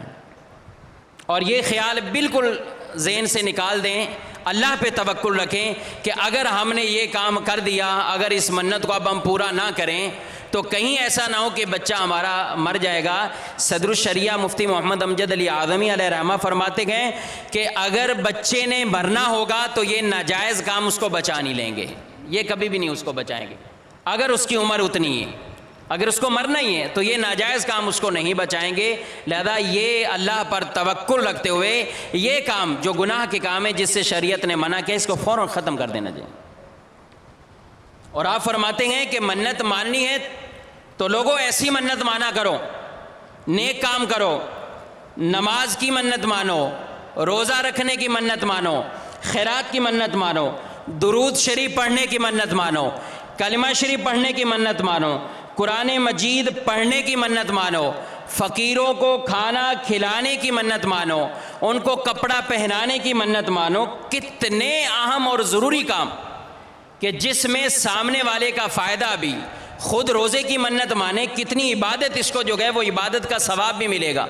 اور یہ خیال بالکل ذہن سے نکال دیں، اللہ پہ توکل رکھیں کہ اگر ہم نے یہ کام کر دیا، اگر اس منت کو اب ہم پورا نہ کریں تو کہیں ایسا نہ ہو کہ بچہ ہمارا مر جائے گا۔ صدر الشریعہ مفتی محمد امجد علی اعظمی علیہ رحمہ فرماتے گئے کہ اگر بچے نے مرنا ہوگا تو یہ ناجائز کام اس کو بچا نہیں لیں گے، یہ کبھی بھی نہیں اس کو بچائیں گے، اگر اس کی عمر اتنی ہے، اگر اس کو مرنا ہی ہے تو یہ ناجائز کام اس کو نہیں بچائیں گے۔ لہذا یہ اللہ پر توکل رکھتے ہوئے یہ کام جو گناہ کے کام ہے جس سے شریعت نے منع کیا، اس کو فوراً ختم کر دینا چاہیے۔ اور آپ فرماتے ہیں کہ منت ماننی ہے تو لوگوں ایسی منت مانا کرو، نیک کام کرو، نماز کی منت مانو، روزہ رکھنے کی منت مانو، خیرات کی منت مانو، درود شریف پڑھنے کی منت مانو، کلمہ شریف پڑھنے کی منت مانو، قرآن مجید پڑھنے کی منت مانو، فقیروں کو کھانا کھلانے کی منت مانو، ان کو کپڑا پہنانے کی منت مانو۔ کتنے اہم اور ضروری کام کہ جس میں سامنے والے کا فائدہ بھی، خود روزے کی منت مانے، کتنی عبادت اس کو جو ہے وہ عبادت کا ثواب بھی ملے گا،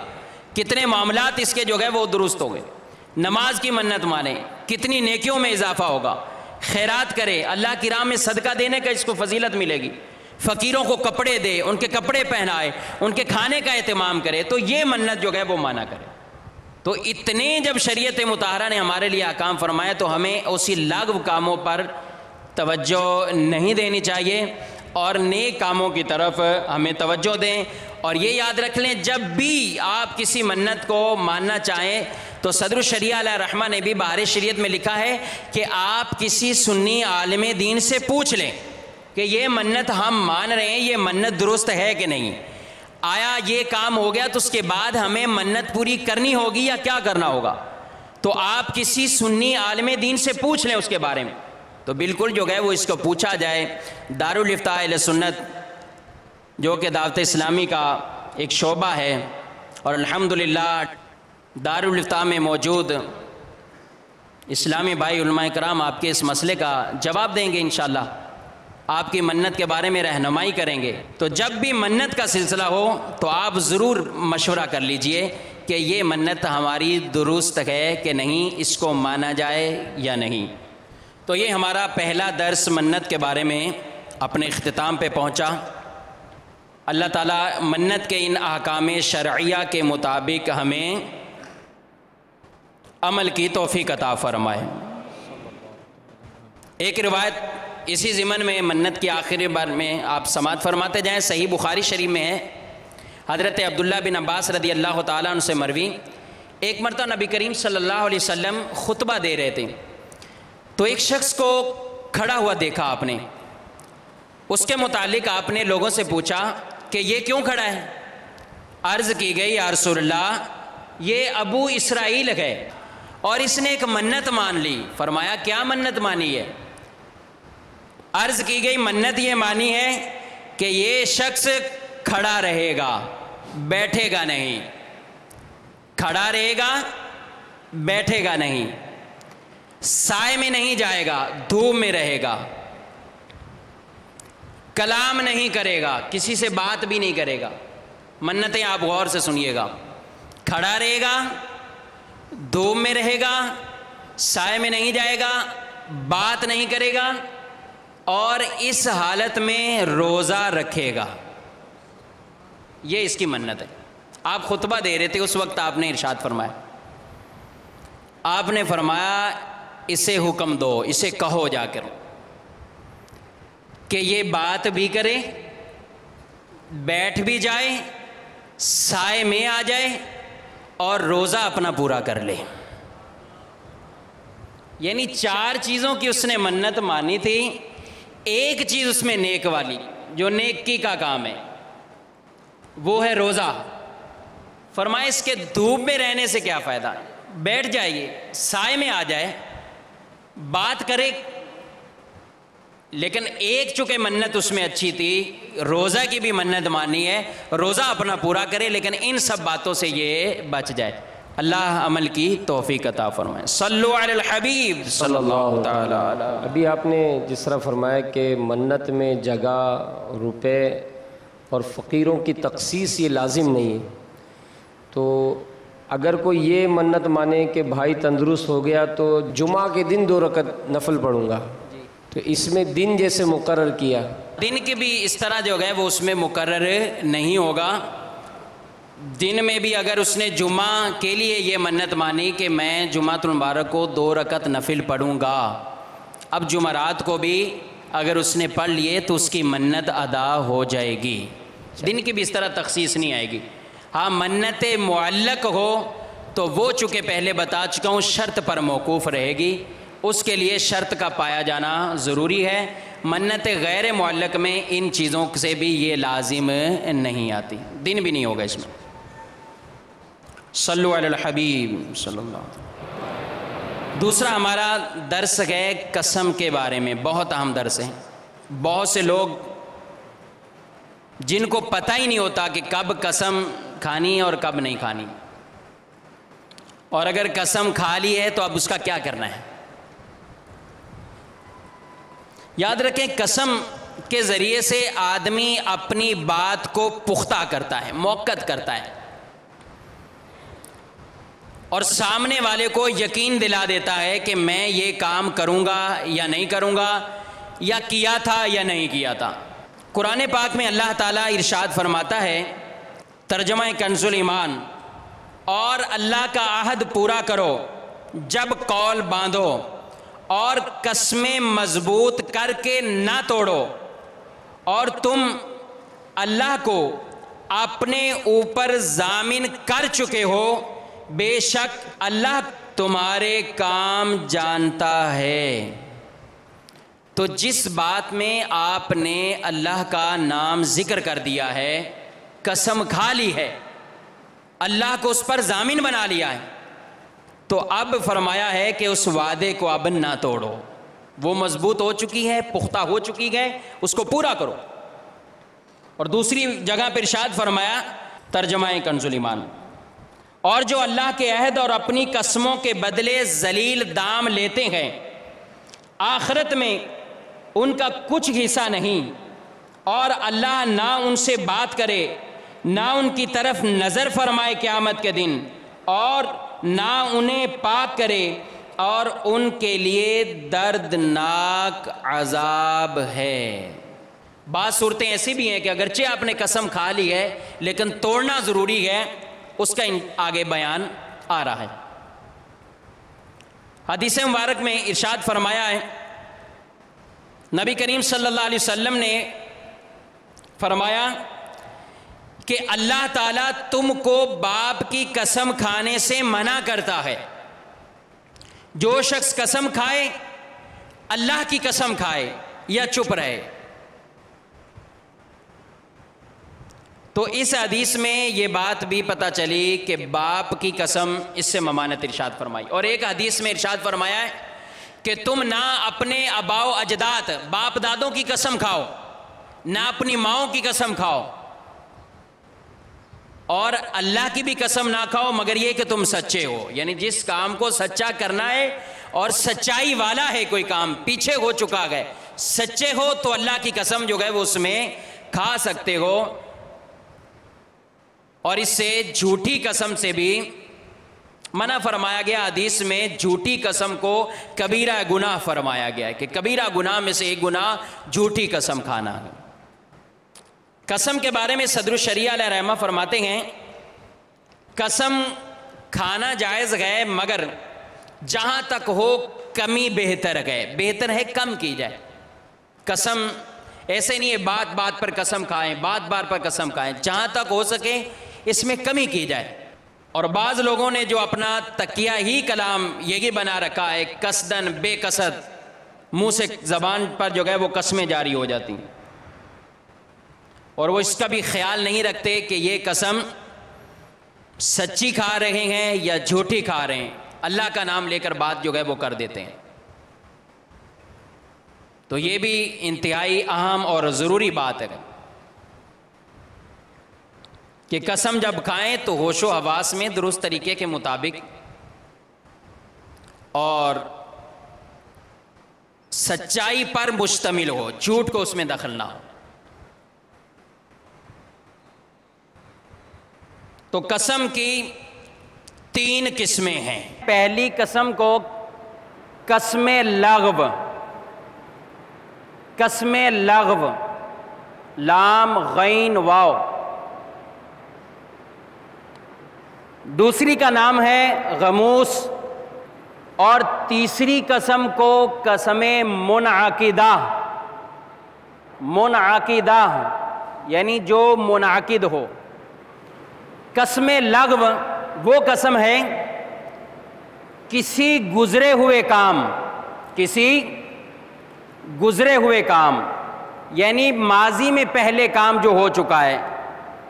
کتنے معاملات اس کے جو ہے وہ درست ہو گئے۔ نماز کی منت مانے، کتنی نیکیوں میں اضافہ ہوگا۔ خیرات کرے، اللہ کی راہ میں صدقہ دینے کا اس کو فضیلت ملے گی۔ فقیروں کو کپڑے دے، ان کے کپڑے پہنائے، ان کے کھانے کا اہتمام کرے، تو یہ منت جو ہے وہ مانا کرے۔ تو اتنے جب شریعت مطہرہ نے ہمارے لیے احکام فرمایا تو ہمیں اسی لاغو کاموں پر توجہ نہیں دینی چاہیے اور نیک کاموں کی طرف ہمیں توجہ دیں۔ اور یہ یاد رکھ لیں جب بھی آپ کسی منت کو ماننا چاہیں تو صدر الشریعہ علیہ رحمہ نے بھی بہار شریعت میں لکھا ہے کہ آپ کسی سنی عالم دین سے پوچھ لیں کہ یہ منت ہم مان رہے ہیں، یہ منت درست ہے کہ نہیں، آیا یہ کام ہو گیا تو اس کے بعد ہمیں منت پوری کرنی ہوگی یا کیا کرنا ہوگا؟ تو آپ کسی سنی عالم دین سے پوچھ لیں اس کے بارے میں۔ تو بالکل جو گئے وہ اس کو پوچھا جائے۔ دارالافتاء اہل سنت جو کہ دعوت اسلامی کا ایک شعبہ ہے، اور الحمدللہ دارالافتاء میں موجود اسلامی بھائی علماء کرام آپ کے اس مسئلے کا جواب دیں گے انشاءاللہ، آپ کی منت کے بارے میں رہنمائی کریں گے۔ تو جب بھی منت کا سلسلہ ہو تو آپ ضرور مشورہ کر لیجئے کہ یہ منت ہماری درست ہے کہ نہیں، اس کو مانا جائے یا نہیں۔ تو یہ ہمارا پہلا درس منت کے بارے میں اپنے اختتام پہ پہنچا۔ اللہ تعالیٰ منت کے ان احکام شرعیہ کے مطابق ہمیں عمل کی توفیق عطا فرمائے۔ ایک روایت اسی ضمن میں منت کی آخری بار میں آپ سماعت فرماتے جائیں، صحیح بخاری شریف میں ہے، حضرت عبداللہ بن عباس رضی اللہ تعالیٰ عنہ سے مروی، ایک مرتبہ نبی کریم صلی اللہ علیہ وسلم خطبہ دے رہے تھے تو ایک شخص کو کھڑا ہوا دیکھا آپ نے، اس کے متعلق آپ نے لوگوں سے پوچھا کہ یہ کیوں کھڑا ہے؟ عرض کی گئی یا رسول اللہ یہ ابو اسرائیل ہے اور اس نے ایک منت مان لی۔ فرمایا کیا منت مانی ہے؟ عرض کی گئی منت یہ مانی ہے کہ یہ شخص کھڑا رہے گا، بیٹھے گا نہیں، کھڑا رہے گا، بیٹھے گا نہیں، سائے میں نہیں جائے گا، دھوپ میں رہے گا، کلام نہیں کرے گا، کسی سے بات بھی نہیں کرے گا۔ منتیں آپ غور سے سنیے گا، کھڑا رہے گا، دھوپ میں رہے گا، سائے میں نہیں جائے گا، بات نہیں کرے گا، اور اس حالت میں روزہ رکھے گا۔ یہ اس کی منت ہے۔ آپ خطبہ دے رہے تھے، اس وقت آپ نے ارشاد فرمایا، آپ نے فرمایا اسے حکم دو، اسے کہو جا کر کہ یہ بات بھی کرے، بیٹھ بھی جائے، سائے میں آ جائے اور روزہ اپنا پورا کر لے۔ یعنی 4 چیزوں کی اس نے منت مانی تھی، ایک چیز اس میں نیک والی جو نیکی کا کام ہے وہ ہے روزہ۔ فرمایا اس کے دھوپ میں رہنے سے کیا فائدہ، بیٹھ جائیے، سائے میں آ جائے، بات کرے، لیکن ایک چونکہ منت اس میں اچھی تھی، روزہ کی بھی منت مانی ہے، روزہ اپنا پورا کرے لیکن ان سب باتوں سے یہ بچ جائے۔ اللہ عمل کی توفیق عطا فرمائے۔ صلو علی الحبیب صلی اللہ تعالی علیہ۔ ابھی آپ نے جس طرح فرمایا کہ منت میں جگہ، روپے اور فقیروں کی تخصیص یہ لازم نہیں ہے، تو اگر کوئی یہ منت مانے کہ بھائی تندرست ہو گیا تو جمعہ کے دن 2 رکعت نفل پڑھوں گا، تو اس میں دن جیسے مقرر کیا، دن کی بھی اس طرح جو ہے وہ اس میں مقرر نہیں ہوگا۔ دن میں بھی اگر اس نے جمعہ کے لیے یہ منت مانی کہ میں جمعۃ المبارک کو 2 رکعت نفل پڑھوں گا، اب جمعرات کو بھی اگر اس نے پڑھ لیے تو اس کی منت ادا ہو جائے گی، دن کی بھی اس طرح تخصیص نہیں آئے گی۔ ہاں منت معلق ہو تو وہ چونکہ پہلے بتا چکا ہوں شرط پر موقوف رہے گی، اس کے لیے شرط کا پایا جانا ضروری ہے۔ منت غیر معلق میں ان چیزوں سے بھی یہ لازم نہیں آتی، دن بھی نہیں ہوگا اس میں۔ صلو علی الحبیب صلی اللہ علیہ وسلم۔ دوسرا ہمارا درس ہے قسم کے بارے میں، بہت اہم درس ہے۔ بہت سے لوگ جن کو پتہ ہی نہیں ہوتا کہ کب قسم کھانی اور کب نہیں کھانی، اور اگر قسم کھا لی ہے تو اب اس کا کیا کرنا ہے۔ یاد رکھیں قسم کے ذریعے سے آدمی اپنی بات کو پختہ کرتا ہے، موقت کرتا ہے، اور سامنے والے کو یقین دلا دیتا ہے کہ میں یہ کام کروں گا یا نہیں کروں گا، یا کیا تھا یا نہیں کیا تھا۔ قرآن پاک میں اللہ تعالیٰ ارشاد فرماتا ہے، ترجمہ کنز الایمان، اور اللہ کا عہد پورا کرو جب قول باندھو، اور قسمیں مضبوط کر کے نہ توڑو، اور تم اللہ کو اپنے اوپر ضامن کر چکے ہو بے شک اللہ تمہارے کام جانتا ہے۔ تو جس بات میں آپ نے اللہ کا نام ذکر کر دیا ہے، قسم کھا لی ہے، اللہ کو اس پر ضامن بنا لیا ہے، تو اب فرمایا ہے کہ اس وعدے کو اب نہ توڑو، وہ مضبوط ہو چکی ہے، پختہ ہو چکی ہے، اس کو پورا کرو۔ اور دوسری جگہ پر ارشاد فرمایا، ترجمہ کنز الایمان، اور جو اللہ کے عہد اور اپنی قسموں کے بدلے ذلیل دام لیتے ہیں، آخرت میں ان کا کچھ حصہ نہیں، اور اللہ نہ ان سے بات کرے، نہ ان کی طرف نظر فرمائے قیامت کے دن، اور نہ انہیں پاک کرے، اور ان کے لیے دردناک عذاب ہے۔ بعض صورتیں ایسی بھی ہیں کہ اگرچہ آپ نے قسم کھا لی ہے لیکن توڑنا ضروری ہے، اس کا آگے بیان آ رہا ہے۔ حدیث مبارک میں ارشاد فرمایا ہے، نبی کریم صلی اللہ علیہ وسلم نے فرمایا کہ اللہ تعالیٰ تم کو باپ کی قسم کھانے سے منع کرتا ہے۔ جو شخص قسم کھائے، اللہ کی قسم کھائے یا چپ رہے۔ تو اس حدیث میں یہ بات بھی پتہ چلی کہ باپ کی قسم، اس سے ممانعت ارشاد فرمائی۔ اور ایک حدیث میں ارشاد فرمایا ہے کہ تم نہ اپنے آباء و اجداد، باپ دادوں کی قسم کھاؤ، نہ اپنی ماؤں کی قسم کھاؤ، اور اللہ کی بھی قسم نہ کھاؤ مگر یہ کہ تم سچے ہو۔ یعنی جس کام کو سچا کرنا ہے اور سچائی والا ہے، کوئی کام پیچھے ہو چکا ہے، سچے ہو تو اللہ کی قسم جو ہے وہ اس میں کھا سکتے ہو۔ اور اس سے جھوٹی قسم سے بھی منع فرمایا گیا۔ حدیث میں جھوٹی قسم کو کبیرہ گناہ فرمایا گیا ہے کہ کبیرہ گناہ میں سے ایک گناہ جھوٹی قسم کھانا ہے۔ قسم کے بارے میں صدر الشریعہ علیہ رحمہ فرماتے ہیں، قسم کھانا جائز ہے مگر جہاں تک ہو کمی بہتر ہے، بہتر ہے کم کی جائے۔ قسم ایسے نہیں ہے بات بات پر قسم کھائیں، بات بات پر قسم کھائیں، جہاں تک ہو سکے اس میں کمی کی جائے۔ اور بعض لوگوں نے جو اپنا تکیہ ہی کلام یہی بنا رکھا ہے، قصدن بے قصد، منہ سے زبان پر جو ہے وہ قسمیں جاری ہو جاتی ہیں، اور وہ اس کا بھی خیال نہیں رکھتے کہ یہ قسم سچی کھا رہے ہیں یا جھوٹی کھا رہے ہیں، اللہ کا نام لے کر بات جو ہے وہ کر دیتے ہیں۔ تو یہ بھی انتہائی اہم اور ضروری بات ہے کہ قسم جب کھائیں تو ہوش و حواس میں درست طریقے کے مطابق اور سچائی پر مشتمل ہو، جھوٹ کو اس میں دخل نہ ہو۔ تو قسم کی 3 قسمیں ہیں۔ پہلی قسم کو قسم لغو، قسم لغو، لام غین واو۔ دوسری کا نام ہے غموس، اور تیسری قسم کو قسم منعقدہ، منعقدہ یعنی جو منعقد ہو۔ قسم لغو وہ قسم ہے کسی گزرے ہوئے کام، کسی گزرے ہوئے کام، یعنی ماضی میں پہلے کام جو ہو چکا ہے،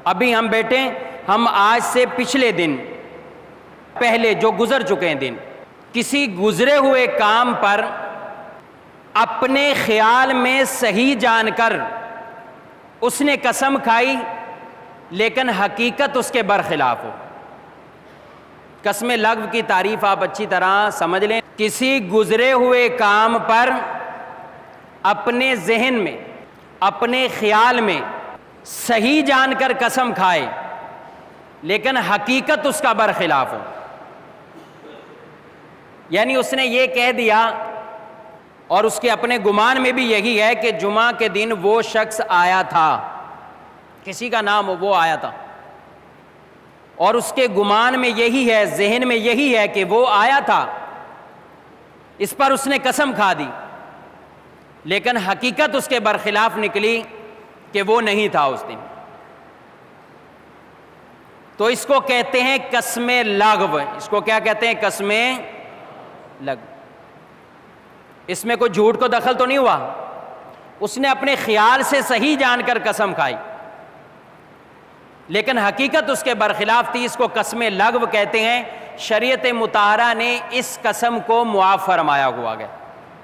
ابھی ہم بیٹھے، ہم آج سے پچھلے دن پہلے جو گزر چکے ہیں دن، کسی گزرے ہوئے کام پر اپنے خیال میں صحیح جان کر اس نے قسم کھائی لیکن حقیقت اس کے برخلاف ہو۔ قسم لغو کی تعریف آپ اچھی طرح سمجھ لیں، کسی گزرے ہوئے کام پر اپنے ذہن میں، اپنے خیال میں صحیح جان کر قسم کھائے لیکن حقیقت اس کا برخلاف ہو۔ یعنی اس نے یہ کہہ دیا، اور اس کے اپنے گمان میں بھی یہی ہے کہ جمعہ کے دن وہ شخص آیا تھا، کسی کا نام ہو وہ آیا تھا، اور اس کے گمان میں یہی ہے، ذہن میں یہی ہے کہ وہ آیا تھا، اس پر اس نے قسم کھا دی، لیکن حقیقت اس کے برخلاف نکلی کہ وہ نہیں تھا اس دن۔ تو اس کو کہتے ہیں قسم لغو. اس کو کیا کہتے ہیں؟ قسم لغو. اس میں کوئی جھوٹ کو دخل تو نہیں ہوا، اس نے اپنے خیال سے صحیح جان کر قسم کھائی لیکن حقیقت اس کے برخلاف تھی. اس کو قسم لغو کہتے ہیں. شریعت مطہرہ نے اس قسم کو معاف فرمایا ہوا ہے.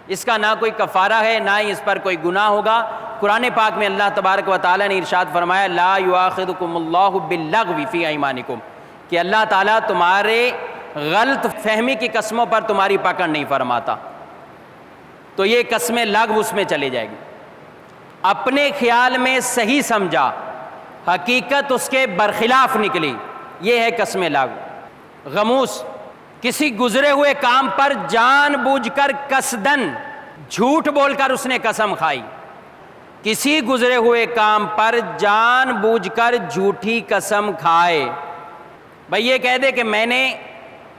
اس کا نہ کوئی کفارہ ہے نہ ہی اس پر کوئی گناہ ہوگا. قرآن پاک میں اللہ تبارک و تعالیٰ نے ارشاد فرمایا لا یؤاخذکم اللہ باللغو فی ایمانکم، کہ اللہ تعالیٰ تمہارے غلط فہمی کی قسموں پر تمہاری پکڑ نہیں فرماتا. تو یہ قسم لغو اس میں چلی جائے گی. اپنے خیال میں صحیح سمجھا، حقیقت اس کے برخلاف نکلی، یہ ہے قسم لغو. غموس، کسی گزرے ہوئے کام پر جان بوجھ کر قصدن جھوٹ بول کر اس نے قسم کھائی. کسی گزرے ہوئے کام پر جان بوجھ کر جھوٹی قسم کھائے. بھئی یہ کہہ دے کہ میں نے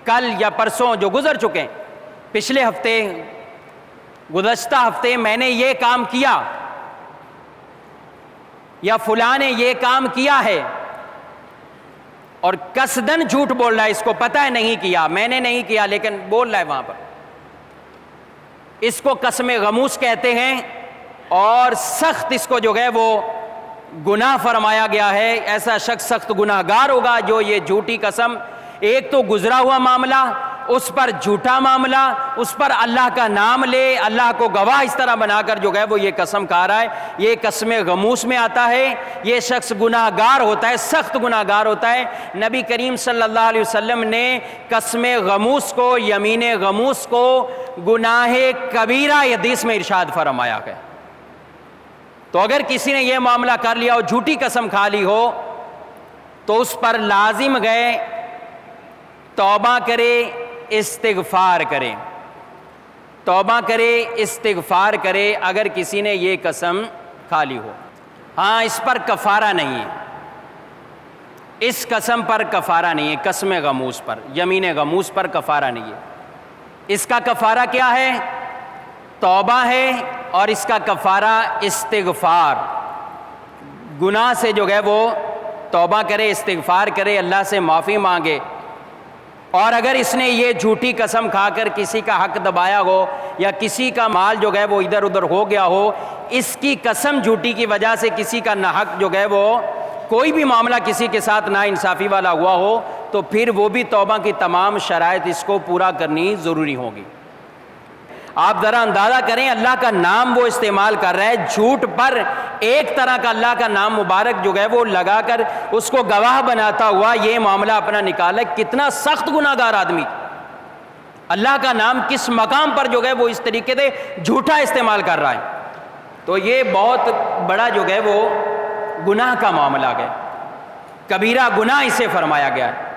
کل یا پرسوں جو گزر چکے ہیں، پچھلے ہفتے، گزشتہ ہفتے میں نے یہ کام کیا یا فلاں نے یہ کام کیا ہے، اور قصدن جھوٹ بول رہا ہے. اس کو پتہ ہے نہیں کیا، میں نے نہیں کیا لیکن بول رہا ہے وہاں پر. اس کو قسم غموس کہتے ہیں اور سخت اس کو جو ہے وہ گناہ فرمایا گیا ہے. ایسا شخص سخت گناہ گار ہوگا جو یہ جھوٹی قسم، ایک تو گزرا ہوا معاملہ، اس پر جھوٹا معاملہ، اس پر اللہ کا نام لے، اللہ کو گواہ اس طرح بنا کر جو ہے وہ یہ قسم کھا رہا ہے. یہ قسم غموس میں آتا ہے. یہ شخص گناہ گار ہوتا ہے، سخت گناہ گار ہوتا ہے. نبی کریم صلی اللہ علیہ وسلم نے قسم غموس کو، یمین غموس کو گناہ کبیرہ حدیث میں ارشاد فرمایا ہے. تو اگر کسی نے یہ معاملہ کر لیا اور جھوٹی قسم کھا لی ہو تو اس پر لازم گئے توبہ کرے، استغفار کرے. توبہ کرے، استغفار کرے اگر کسی نے یہ قسم کھا لی ہو. ہاں اس پر کفارہ نہیں ہے، اس قسم پر کفارہ نہیں ہے. قسم غموس پر، یمین غموس پر کفارہ نہیں ہے. اس کا کفارہ کیا ہے؟ توبہ ہے، اور اس کا کفارہ استغفار. گناہ سے جو ہے وہ توبہ کرے، استغفار کرے، اللہ سے معافی مانگے. اور اگر اس نے یہ جھوٹی قسم کھا کر کسی کا حق دبایا ہو یا کسی کا مال جو ہے وہ ادھر ادھر ہو گیا ہو، اس کی قسم جھوٹی کی وجہ سے کسی کا ناحق جو ہے وہ کوئی بھی معاملہ کسی کے ساتھ ناانصافی والا ہوا ہو، تو پھر وہ بھی توبہ کی تمام شرائط اس کو پورا کرنی ضروری ہوگی. آپ ذرا اندازہ کریں، اللہ کا نام وہ استعمال کر رہا ہے، جھوٹ پر ایک طرح کا اللہ کا نام مبارک جو ہے وہ لگا کر اس کو گواہ بناتا ہوا یہ معاملہ اپنا نکالا. کتنا سخت گناہ گار آدمی، اللہ کا نام کس مقام پر جو ہے وہ اس طریقے سے جھوٹا استعمال کر رہا ہے. تو یہ بہت بڑا جو ہے وہ گناہ کا معاملہ ہے، کبیرہ گناہ اسے فرمایا گیا ہے.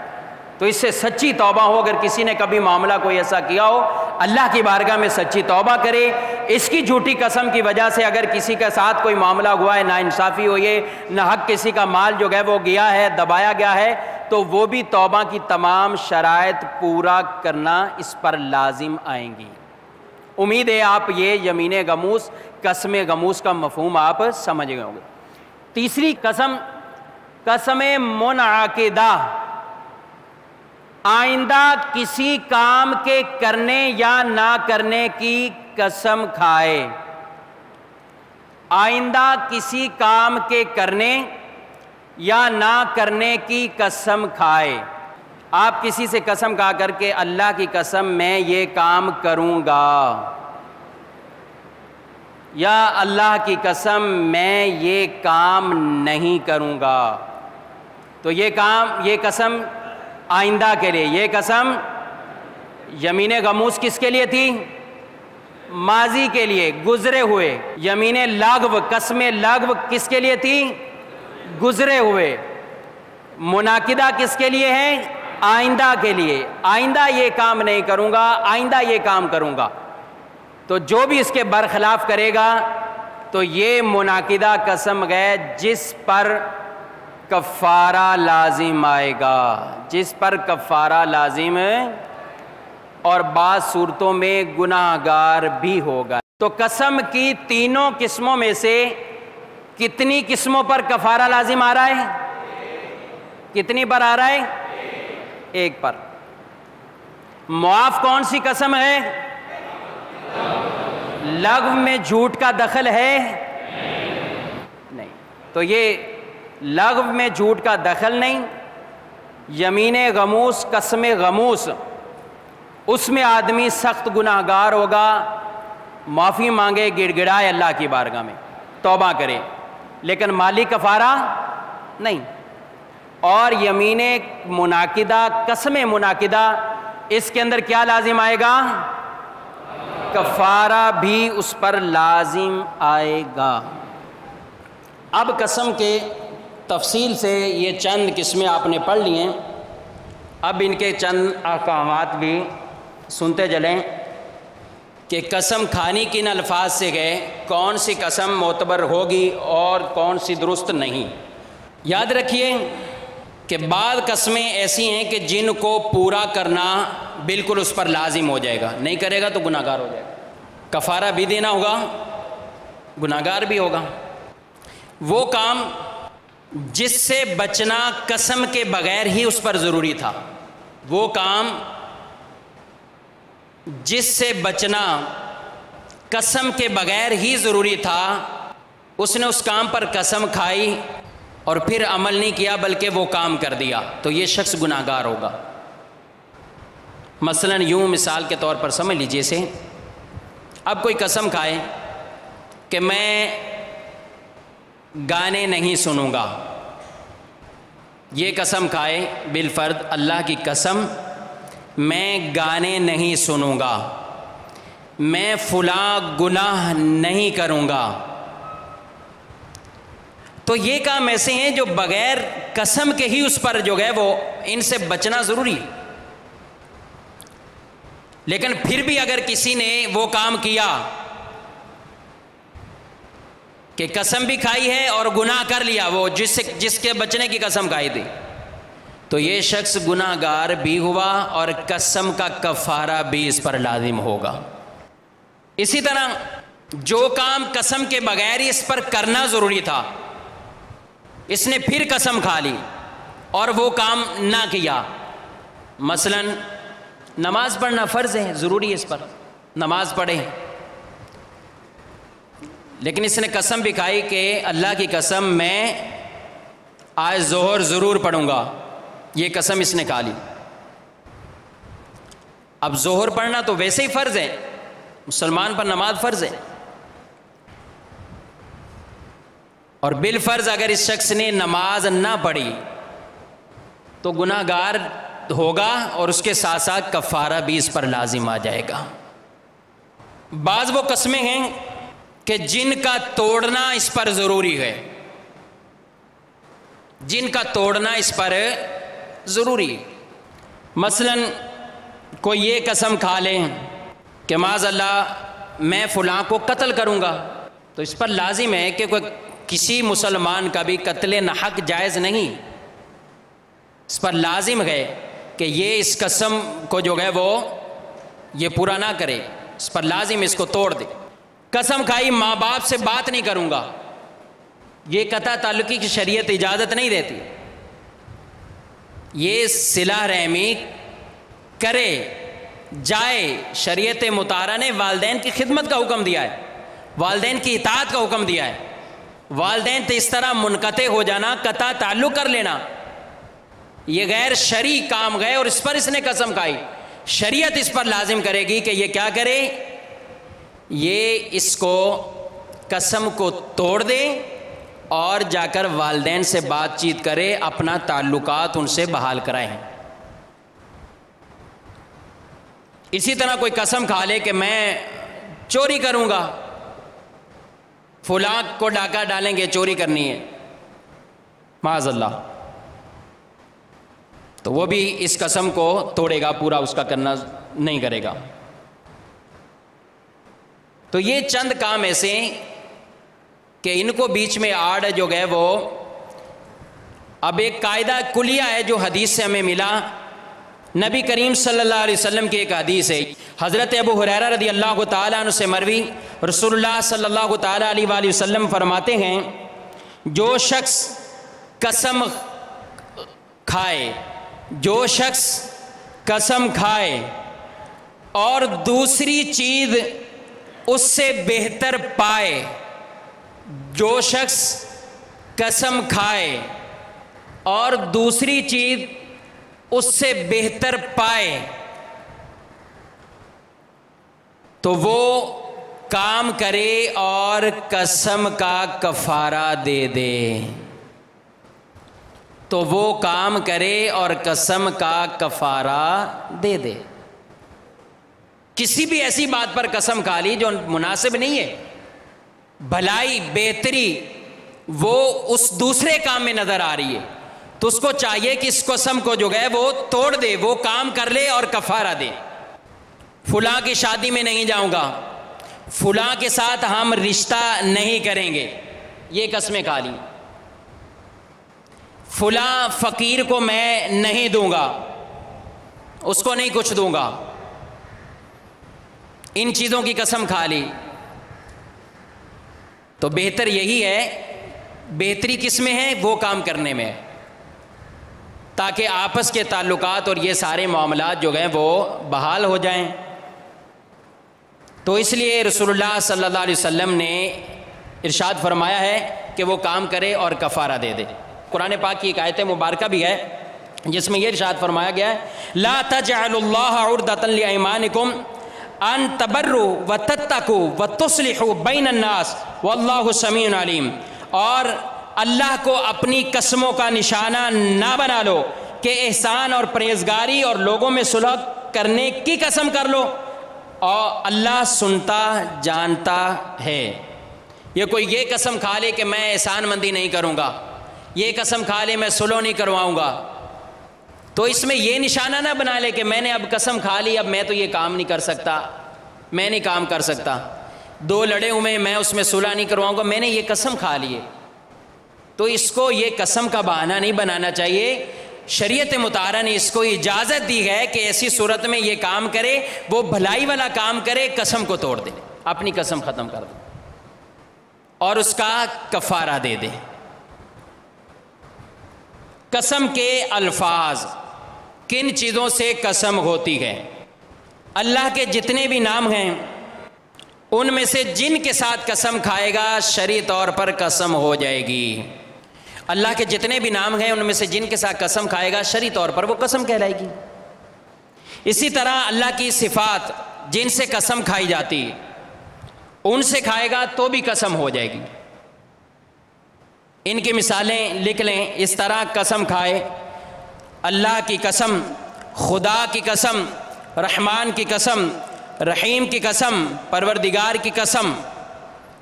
تو اس سے سچی توبہ ہو. اگر کسی نے کبھی معاملہ کوئی ایسا کیا ہو، اللہ کی بارگاہ میں سچی توبہ کرے. اس کی جھوٹی قسم کی وجہ سے اگر کسی کے ساتھ کوئی معاملہ ہوا ہے، ناانصافی ہوئی ہے، ناحق کسی کا مال جو ہے وہ گیا ہے، دبایا گیا ہے، تو وہ بھی توبہ کی تمام شرائط پورا کرنا اس پر لازم آئیں گی. امید ہے آپ یہ یمین غموس، قسم غموس کا مفہوم آپ سمجھ گئے ہوں گے. تیسری قسم، قسم منعقدہ. آئندہ کسی کام کے کرنے یا نہ کرنے کی قسم کھائے. آئندہ کسی کام کے کرنے یا نہ کرنے کی قسم کھائے. آپ کسی سے قسم کھا کر کے اللہ کی قسم میں یہ کام کروں گا، یا اللہ کی قسم میں یہ کام نہیں کروں گا، تو یہ قسم آئندہ کے لیے. یہ قسم یمین غموس کس کے لیے تھی؟ ماضی کے لیے، گزرے ہوئے. یمین لغو، قسم لغو کس کے لیے تھی؟ گزرے ہوئے. منعقدہ کس کے لیے ہے؟ آئندہ کے لیے. آئندہ یہ کام نہیں کروں گا، آئندہ یہ کام کروں گا. تو جو بھی اس کے برخلاف کرے گا تو یہ منعقدہ قسم ہے جس پر کفارہ لازم آئے گا، جس پر کفارہ لازم ہے، اور بعض صورتوں میں گناہ گار بھی ہوگا. تو قسم کی تینوں قسموں میں سے کتنی قسموں پر کفارہ لازم آ رہا ہے؟ کتنی پر آ رہا ہے؟ ایک پر۔ معاف کون سی قسم ہے؟ لغو میں جھوٹ کا دخل ہے؟ نہیں۔ تو یہ لغو میں جھوٹ کا دخل نہیں۔ یمین غموس، قسم غموس، اس میں آدمی سخت گناہ گار ہوگا، معافی مانگے، گڑ گڑائے اللہ کی بارگاہ میں، توبہ کرے، لیکن مالی کفارہ نہیں۔ اور یمین منعقدہ، قسم منعقدہ، اس کے اندر کیا لازم آئے گا؟ کفارہ بھی اس پر لازم آئے گا۔ اب قسم کے تفصیل سے یہ چند قسمیں آپ نے پڑھ لی ہیں، اب ان کے چند احکامات بھی سنتے چلیں کہ قسم کھانی کن الفاظ سے گئے، کون سی قسم معتبر ہوگی اور کون سی درست نہیں۔ یاد رکھیے کہ بعض قسمیں ایسی ہیں کہ جن کو پورا کرنا بالکل اس پر لازم ہو جائے گا، نہیں کرے گا تو گناہ گار ہو جائے گا، کفارہ بھی دینا ہوگا، گناہ گار بھی ہوگا۔ وہ کام جس سے بچنا قسم کے بغیر ہی اس پر ضروری تھا، وہ کام جس سے بچنا قسم کے بغیر ہی ضروری تھا، اس نے اس کام پر قسم کھائی اور پھر عمل نہیں کیا بلکہ وہ کام کر دیا، تو یہ شخص گناہ گار ہوگا۔ مثلا یوں مثال کے طور پر سمجھ لیجیے اسے، اب کوئی قسم کھائے کہ میں گانے نہیں سنوں گا، یہ قسم کھائے بالفرض اللہ کی قسم میں گانے نہیں سنوں گا، میں فلاں گناہ نہیں کروں گا، تو یہ کام ایسے ہیں جو بغیر قسم کے ہی اس پر جو ہے وہ ان سے بچنا ضروری ہے۔ لیکن پھر بھی اگر کسی نے وہ کام کیا کہ قسم بھی کھائی ہے اور گناہ کر لیا، وہ جس کے بچنے کی قسم کھائی تھی، تو یہ شخص گناہ گار بھی ہوا اور قسم کا کفارہ بھی اس پر لازم ہوگا۔ اسی طرح جو کام قسم کے بغیر ہی اس پر کرنا ضروری تھا، اس نے پھر قسم کھا لی اور وہ کام نہ کیا، مثلا نماز پڑھنا فرض ہے، ضروری ہے اس پر، نماز پڑھے، لیکن اس نے قسم بھی کھائی کہ اللہ کی قسم میں آج ظہر ضرور پڑھوں گا، یہ قسم اس نے کھا لی۔ اب ظہر پڑھنا تو ویسے ہی فرض ہے، مسلمان پر نماز فرض ہے، اور بالفرض اگر اس شخص نے نماز نہ پڑھی تو گناہ گار ہوگا اور اس کے ساتھ ساتھ کفارہ بھی اس پر لازم آ جائے گا۔ بعض وہ قسمیں ہیں کہ جن کا توڑنا اس پر ضروری ہے، جن کا توڑنا اس پر ضروری ہے۔ مثلا کوئی یہ قسم کھا لے کہ معاذ اللہ میں فلاں کو قتل کروں گا، تو اس پر لازم ہے کہ کسی مسلمان کا بھی قتل ناحق جائز نہیں، اس پر لازم ہے کہ یہ اس قسم کو جو ہے وہ یہ پورا نہ کرے، اس پر لازم اس کو توڑ دے۔ قسم کھائی ماں باپ سے بات نہیں کروں گا، یہ قطع تعلقی کی شریعت اجازت نہیں دیتی، یہ صلہ رحمی کرے جائے، شریعت مطہرہ نے والدین کی خدمت کا حکم دیا ہے، والدین کی اطاعت کا حکم دیا ہے، والدین سے اس طرح منقطع ہو جانا، قطع تعلق کر لینا، یہ غیر شرعی کام گئے اور اس پر اس نے قسم کھائی، شریعت اس پر لازم کرے گی کہ یہ کیا کرے، یہ اس کو قسم کو توڑ دے اور جا کر والدین سے بات چیت کرے، اپنا تعلقات ان سے بحال کرائیں۔ اسی طرح کوئی قسم کھا لے کہ میں چوری کروں گا، فلاں کو ڈاکہ ڈالیں گے، چوری کرنی ہے، معاذ اللہ، تو وہ بھی اس قسم کو توڑے گا، پورا اس کا کرنا نہیں کرے گا۔ تو یہ چند کام ایسے ہیں کہ ان کو بیچ میں آڑ جو گئے وہ اب ایک قاعدہ کلیہ ہے جو حدیث سے ہمیں ملا، نبی کریم صلی اللہ علیہ وسلم کی ایک حدیث ہے، حضرت ابو ہریرہ رضی اللہ تعالیٰ عنہ سے مروی، رسول اللہ صلی اللہ تعالیٰ علیہ وآلہ وسلم فرماتے ہیں، جو شخص قسم کھائے، جو شخص قسم کھائے اور دوسری چیز اس سے بہتر پائے، جو شخص قسم کھائے اور دوسری چیز اس سے بہتر پائے تو وہ کام کرے اور قسم کا کفارہ دے دے، تو وہ کام کرے اور قسم کا کفارہ دے دے۔ کسی بھی ایسی بات پر قسم کھا لی جو مناسب نہیں ہے، بھلائی بہتری وہ اس دوسرے کام میں نظر آ رہی ہے، تو اس کو چاہیے کہ اس قسم کو جو ہے وہ توڑ دے، وہ کام کر لے اور کفارہ دے۔ فلاں کی شادی میں نہیں جاؤں گا، فلاں کے ساتھ ہم رشتہ نہیں کریں گے، یہ قسمیں کھا لی۔ فلاں فقیر کو میں نہیں دوں گا، اس کو نہیں کچھ دوں گا، ان چیزوں کی قسم کھا لی۔ تو بہتر یہی ہے، بہتری کس میں ہے؟ وہ کام کرنے میں، تاکہ آپس کے تعلقات اور یہ سارے معاملات جو ہیں وہ بحال ہو جائیں۔ تو اس لیے رسول اللہ صلی اللہ علیہ وسلم نے ارشاد فرمایا ہے کہ وہ کام کرے اور کفارہ دے دے۔ قرآن پاک کی ایک آیت مبارکہ بھی ہے جس میں یہ ارشاد فرمایا گیا ہے، لا تجعلوا اللہ عرضۃ لایمانکم ان تبروا وتتقوا وتصلحوا بین الناس واللہ سمیع علیم، اور اللہ کو اپنی قسموں کا نشانہ نہ بنا لو کہ احسان اور پرہیزگاری اور لوگوں میں صلح کرنے کی قسم کر لو، اور اللہ سنتا جانتا ہے۔ یہ کوئی یہ قسم کھا لے کہ میں احسان مندی نہیں کروں گا، یہ قسم کھا لے میں صلح نہیں کرواؤں گا، تو اس میں یہ نشانہ نہ بنا لے کہ میں نے اب قسم کھا لی، اب میں تو یہ کام نہیں کر سکتا، میں نہیں کام کر سکتا، دو لڑے ہوئے میں اس میں صلح نہیں کرواؤں گا، میں نے یہ قسم کھا لی ہے۔ تو اس کو یہ قسم کا بہانہ نہیں بنانا چاہیے۔ شریعت مطہرہ نے اس کو اجازت دی ہے کہ ایسی صورت میں یہ کام کرے، وہ بھلائی والا کام کرے، قسم کو توڑ دے، اپنی قسم ختم کر دے اور اس کا کفارہ دے دے۔ قسم کے الفاظ، کن چیزوں سے قسم ہوتی ہے؟ اللہ کے جتنے بھی نام ہیں ان میں سے جن کے ساتھ قسم کھائے گا شرعی طور پر قسم ہو جائے گی۔ اللہ کے جتنے بھی نام ہیں ان میں سے جن کے ساتھ قسم کھائے گا شرعی طور پر وہ قسم کہلائے گی۔ اسی طرح اللہ کی صفات جن سے قسم کھائی جاتی ان سے کھائے گا تو بھی قسم ہو جائے گی۔ ان کی مثالیں لکھ لیں، اس طرح قسم کھائے، اللہ کی قسم، خدا کی قسم، رحمان کی قسم، رحیم کی قسم، پروردگار کی قسم،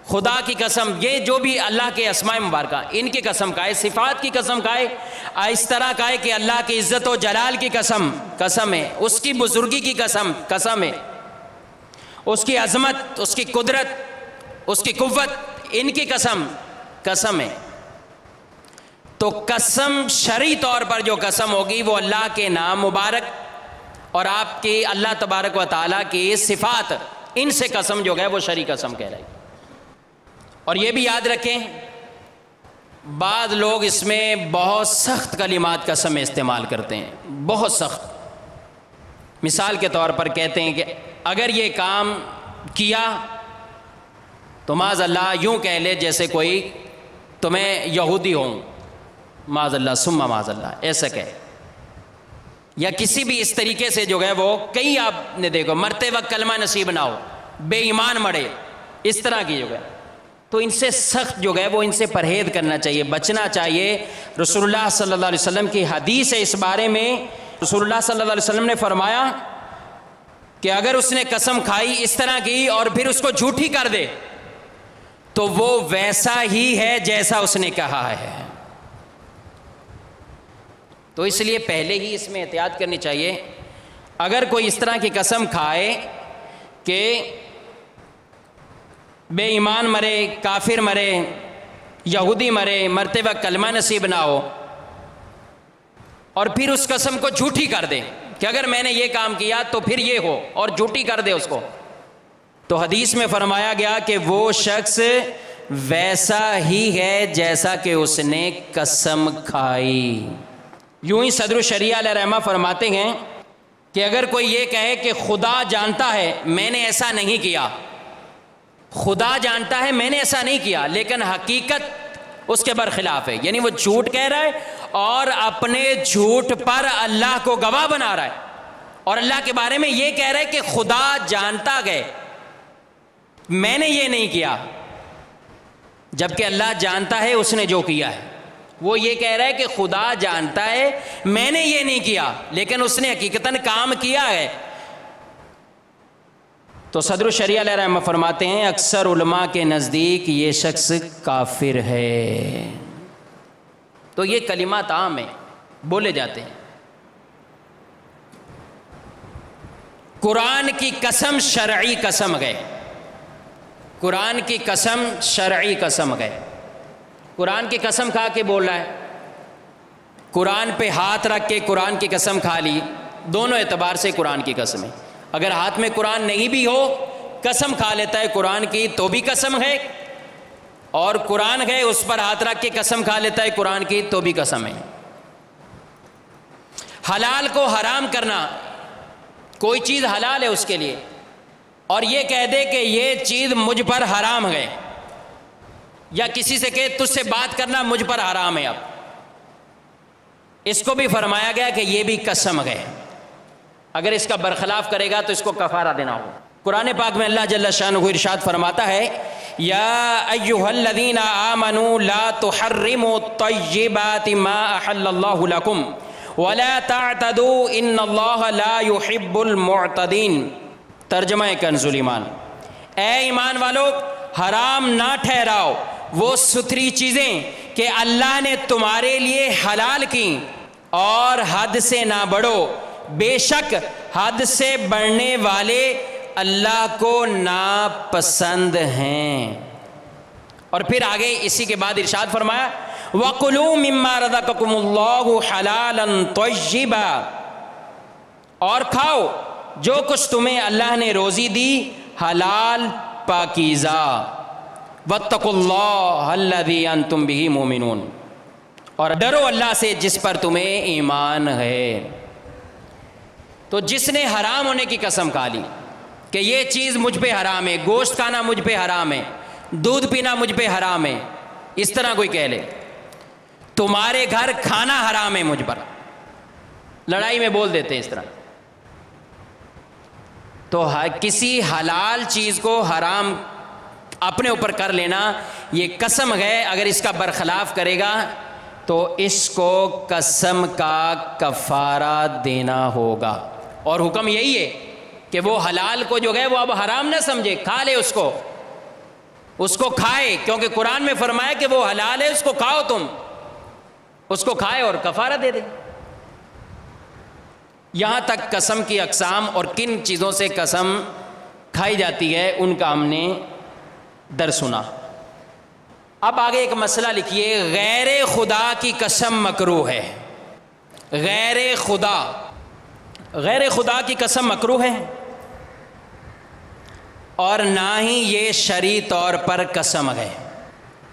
خدا کی قسم، یہ جو بھی اللہ کے اسماء مبارکہ ان کی قسم کھائے، صفات کی قسم کھائے، اس طرح کھائے کہ اللہ کی عزت و جلال کی قسم ہے، اس کی بزرگی کی قسم ہے، اس کی عظمت، اس کی قدرت، اس کی قوت، ان کی قسم ہے۔ تو قسم شرعی طور پر جو قسم ہوگی وہ اللہ کے نام مبارک اور آپ کی اللہ تبارک و تعالیٰ کی صفات، ان سے قسم جو ہے وہ شرعی قسم کہلائے گی۔ اور یہ بھی یاد رکھیں، بعض لوگ اس میں بہت سخت کلمات قسم میں استعمال کرتے ہیں، بہت سخت۔ مثال کے طور پر کہتے ہیں کہ اگر یہ کام کیا تو معاذ اللہ یوں کہہ لے جیسے کوئی تمہیں یہودی ہوں، معاذ اللہ ثم معاذ اللہ، ایسا کہے، یا کسی بھی اس طریقے سے جو ہے وہ کئی آپ نے دیکھو مرتے وقت کلمہ نصیب نہ ہو، بے ایمان مرے، اس طرح کی جو ہے، تو ان سے سخت جو ہے وہ ان سے پرہیز کرنا چاہیے، بچنا چاہیے۔ رسول اللہ صلی اللہ علیہ وسلم کی حدیث ہے اس بارے میں، رسول اللہ صلی اللہ علیہ وسلم نے فرمایا کہ اگر اس نے قسم کھائی اس طرح کی اور پھر اس کو جھوٹی کر دے تو وہ ویسا ہی ہے جیسا اس نے کہا ہے۔ تو اس لیے پہلے ہی اس میں احتیاط کرنی چاہیے۔ اگر کوئی اس طرح کی قسم کھائے کہ بے ایمان مرے، کافر مرے، یہودی مرے، مرتے وقت کلمہ نصیب نہ ہو، اور پھر اس قسم کو جھوٹی کر دے کہ اگر میں نے یہ کام کیا تو پھر یہ ہو، اور جھوٹی کر دے اس کو، تو حدیث میں فرمایا گیا کہ وہ شخص ویسا ہی ہے جیسا کہ اس نے قسم کھائی۔ یوں ہی صدر الشریعہ علیہ رحمہ فرماتے ہیں کہ اگر کوئی یہ کہے کہ خدا جانتا ہے میں نے ایسا نہیں کیا، خدا جانتا ہے میں نے ایسا نہیں کیا، لیکن حقیقت اس کے برخلاف ہے، یعنی وہ جھوٹ کہہ رہا ہے اور اپنے جھوٹ پر اللہ کو گواہ بنا رہا ہے، اور اللہ کے بارے میں یہ کہہ رہا ہے کہ خدا جانتا ہے میں نے یہ نہیں کیا، جبکہ اللہ جانتا ہے اس نے جو کیا ہے۔ وہ یہ کہہ رہا ہے کہ خدا جانتا ہے میں نے یہ نہیں کیا، لیکن اس نے حقیقتاً کام کیا ہے۔ تو صدر الشریعہ علیہ رحمہ فرماتے ہیں اکثر علماء کے نزدیک یہ شخص کافر ہے۔ تو یہ کلمات عام ہیں، بولے جاتے ہیں۔ قرآن کی قسم شرعی قسم گئے، قرآن کی قسم شرعی قسم گئے۔ قرآن کی قسم کھا کے بول رہا ہے، قرآن پہ ہاتھ رکھ کے قرآن کی قسم کھا لی، دونوں اعتبار سے قرآن کی قسم ہے۔ اگر ہاتھ میں قرآن نہیں بھی ہو قسم کھا لیتا ہے قرآن کی تو بھی قسم ہے، اور قرآن ہے اس پر ہاتھ رکھ کے قسم کھا لیتا ہے قرآن کی تو بھی قسم ہے۔ حلال کو حرام کرنا، کوئی چیز حلال ہے اس کے لیے اور یہ کہہ دے کہ یہ چیز مجھ پر حرام ہے، یا کسی سے کہ تجھ سے بات کرنا مجھ پر حرام ہے، اب اس کو بھی فرمایا گیا کہ یہ بھی قسم ہے، اگر اس کا برخلاف کرے گا تو اس کو کفارہ دینا ہوگا۔ قرآن پاک میں اللہ جل شانہ ارشاد فرماتا ہے یا ایھا الذین آمنوا لا تحرموا الطیبات ما احل اللہ لکم ولا تعتدوا ان اللہ لا يحب المعتدین۔ ترجمہ کنز الایمان، اے ایمان والو حرام نہ ٹھہراؤ وہ ستھری چیزیں کہ اللہ نے تمہارے لیے حلال کی، اور حد سے نہ بڑھو، بے شک حد سے بڑھنے والے اللہ کو ناپسند ہیں۔ اور پھر آگے اسی کے بعد ارشاد فرمایا وَقُلُوا مِمَّا رَزَقَكُمُ اللَّهُ حَلَالًا طَيِّبًا، اور کھاؤ جو کچھ تمہیں اللہ نے روزی دی حلال پاکیزہ، وَاتَّقُوا اللَّهَ الَّذِي أَنْتُمْ بِهِ مُؤْمِنُونَ، اور ڈرو اللہ سے جس پر تمہیں ایمان ہے۔ تو جس نے حرام ہونے کی قسم کھا لی کہ یہ چیز مجھ پہ حرام ہے، گوشت کھانا مجھ پہ حرام ہے، دودھ پینا مجھ پہ حرام ہے، اس طرح کوئی کہہ لے تمہارے گھر کھانا حرام ہے مجھ پر، لڑائی میں بول دیتے ہیں اس طرح، تو کسی حلال چیز کو حرام اپنے اوپر کر لینا یہ قسم ہے، اگر اس کا برخلاف کرے گا تو اس کو قسم کا کفارہ دینا ہوگا۔ اور حکم یہی ہے کہ وہ حلال کو جو ہے وہ اب حرام نہ سمجھے، کھا لے اس کو کھائے، کیونکہ قرآن میں فرمایا کہ وہ حلال ہے، اس کو کھاؤ، تم اس کو کھائے اور کفارہ دے دے۔ یہاں تک قسم کی اقسام اور کن چیزوں سے قسم کھائی جاتی ہے ان کا ہم نے درس سنا۔ اب آگے ایک مسئلہ لکھیے، غیر خدا کی قسم مکروہ ہے۔ غیر خدا کی قسم مکروہ ہے، اور نہ ہی یہ شرعی طور پر قسم ہے۔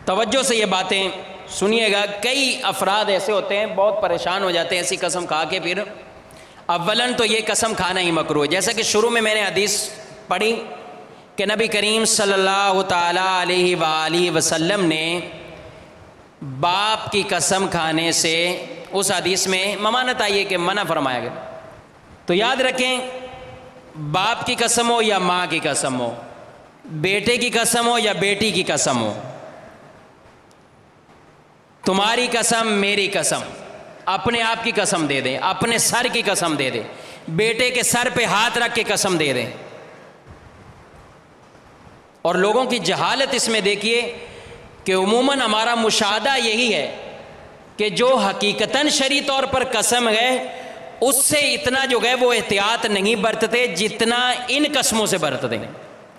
توجہ سے یہ باتیں سنیے گا، کئی افراد ایسے ہوتے ہیں بہت پریشان ہو جاتے ہیں ایسی قسم کھا کے، پھر اولاً تو یہ قسم کھانا ہی مکروہ ہے۔ جیسا کہ شروع میں نے حدیث پڑھی کہ نبی کریم صلی اللہ تعالیٰ علیہ وآلہ وسلم نے باپ کی قسم کھانے سے، اس حدیث میں ممانعت آئی ہے کہ منع فرمایا گیا، تو یاد رکھیں باپ کی قسم ہو یا ماں کی قسم ہو، بیٹے کی قسم ہو یا بیٹی کی قسم ہو، تمہاری قسم میری قسم، اپنے آپ کی قسم دے دیں، اپنے سر کی قسم دے دیں، بیٹے کے سر پہ ہاتھ رکھ کے قسم دے دیں۔ اور لوگوں کی جہالت اس میں دیکھیے کہ عموماً ہمارا مشاہدہ یہی ہے کہ جو حقیقتاً شرعی طور پر قسم ہے اس سے اتنا جو ہے وہ احتیاط نہیں برتتے جتنا ان قسموں سے برتتے ہیں۔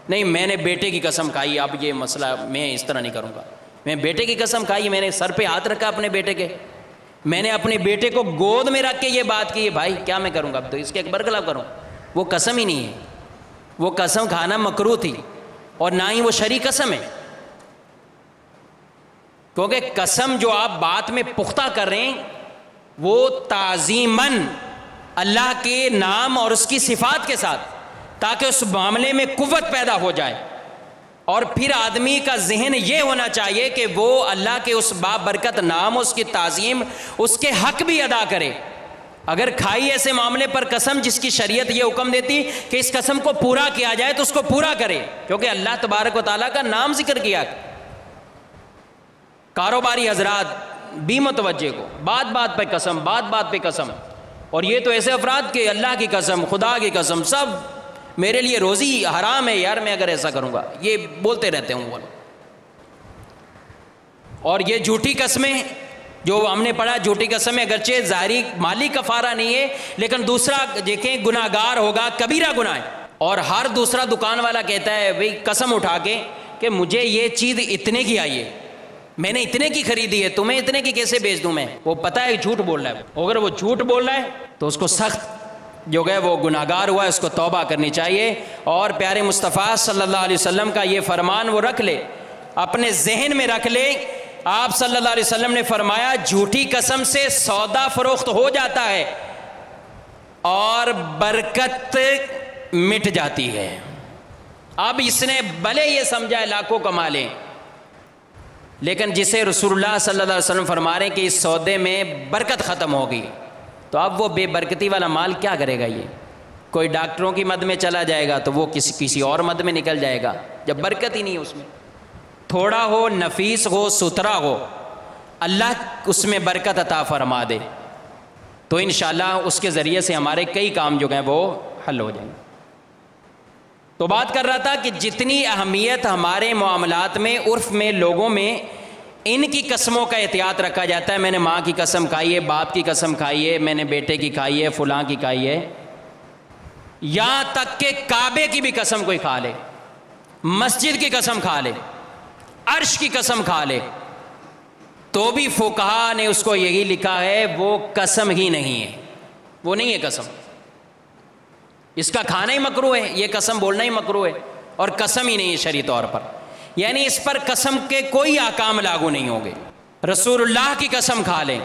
نہیں میں نے بیٹے کی قسم کھائی، اب یہ مسئلہ میں اس طرح نہیں کروں گا، میں بیٹے کی قسم کھائی، میں نے سر پہ ہاتھ رکھا اپنے بیٹے کے، میں نے اپنے بیٹے کو گود میں رکھ کے یہ بات کی ہے، بھائی کیا میں کروں گا، اب تو اس کے برخلاف کروں، وہ قسم ہی نہیں ہے، وہ قسم کھانا مکروہ تھی اور نہ ہی وہ شرعی قسم ہے، کیونکہ قسم جو آپ بات میں پختہ کر رہے ہیں وہ تعظیماً اللہ کے نام اور اس کی صفات کے ساتھ، تاکہ اس معاملے میں قوت پیدا ہو جائے. اور پھر آدمی کا ذہن یہ ہونا چاہیے کہ وہ اللہ کے اس بابرکت نام، اس کی تعظیم، اس کے حق بھی ادا کرے. اگر کھائی ایسے معاملے پر قسم جس کی شریعت یہ حکم دیتی کہ اس قسم کو پورا کیا جائے تو اس کو پورا کرے، کیونکہ اللہ تبارک و تعالیٰ کا نام ذکر کیا. کاروباری حضرات بھی متوجہ کو، بات بات پہ قسم، بات بات پہ قسم. اور یہ تو ایسے افراد کہ اللہ کی قسم، خدا کی قسم، سب میرے لیے روزی حرام ہے یار، میں اگر ایسا کروں گا، یہ بولتے رہتے ہوں وہ. اور یہ جھوٹی قسمیں جو ہم نے پڑھا، جھوٹی قسمیں اگرچہ ظاہری مالی کفارہ نہیں ہے، لیکن دوسرا دیکھیں گناہ گار ہوگا، کبیرہ گناہ ہے. اور ہر دوسرا دکان والا کہتا ہے بھئی قسم اٹھا کے کہ مجھے یہ چیز اتنے کی آئی ہے، میں نے اتنے کی خریدی ہے، تمہیں اتنے کی کیسے بیچ دوں میں؟ وہ پتہ ہے جھوٹ بول رہا ہے. اگر وہ جھوٹ بول رہا ہے تو اس کو سخت جو ہے وہ گناہ گار ہوا ہے، اس کو توبہ کرنی چاہیے. اور پیارے مصطفیٰ صلی اللہ علیہ وسلم کا یہ فرمان وہ رکھ لے، اپنے ذہن میں رکھ لے. آپ صلی اللہ علیہ وسلم نے فرمایا جھوٹی قسم سے سودا فروخت ہو جاتا ہے اور برکت مٹ جاتی ہے. اب اس نے بھلے یہ سمجھا ہے لاکھوں کما لیں، لیکن جسے رسول اللہ صلی اللہ علیہ وسلم فرما رہے ہیں کہ اس سودے میں برکت ختم ہوگی، تو اب وہ بے برکتی والا مال کیا کرے گا؟ یہ کوئی ڈاکٹروں کی مد میں چلا جائے گا تو وہ کسی اور مد میں نکل جائے گا، جب برکت ہی نہیں اس میں. تھوڑا ہو، نفیس ہو، ستھرا ہو، اللہ اس میں برکت عطا فرما دے تو انشاءاللہ اس کے ذریعے سے ہمارے کئی کام جو ہیں وہ حل ہو جائیں گے. تو بات کر رہا تھا کہ جتنی اہمیت ہمارے معاملات میں، عرف میں، لوگوں میں ان کی قسموں کا احتیاط رکھا جاتا ہے. میں نے ماں کی قسم کھائی ہے، باپ کی قسم کھائی ہے، میں نے بیٹے کی کھائی ہے، فلاں کی کھائی ہے، یہاں تک کہ کعبے کی بھی قسم کوئی کھا لے، مسجد کی قسم کھا لے، عرش کی قسم کھا لے، تو بھی فقہا نے اس کو یہی لکھا ہے وہ قسم ہی نہیں ہے، وہ نہیں ہے قسم. اس کا کھانا ہی مکروہ ہے، یہ قسم بولنا ہی مکروہ ہے، اور قسم ہی نہیں ہے شرعی طور پر. یعنی اس پر قسم کے کوئی احکام لاگو نہیں ہوں گے. رسول اللہ کی قسم کھا لیں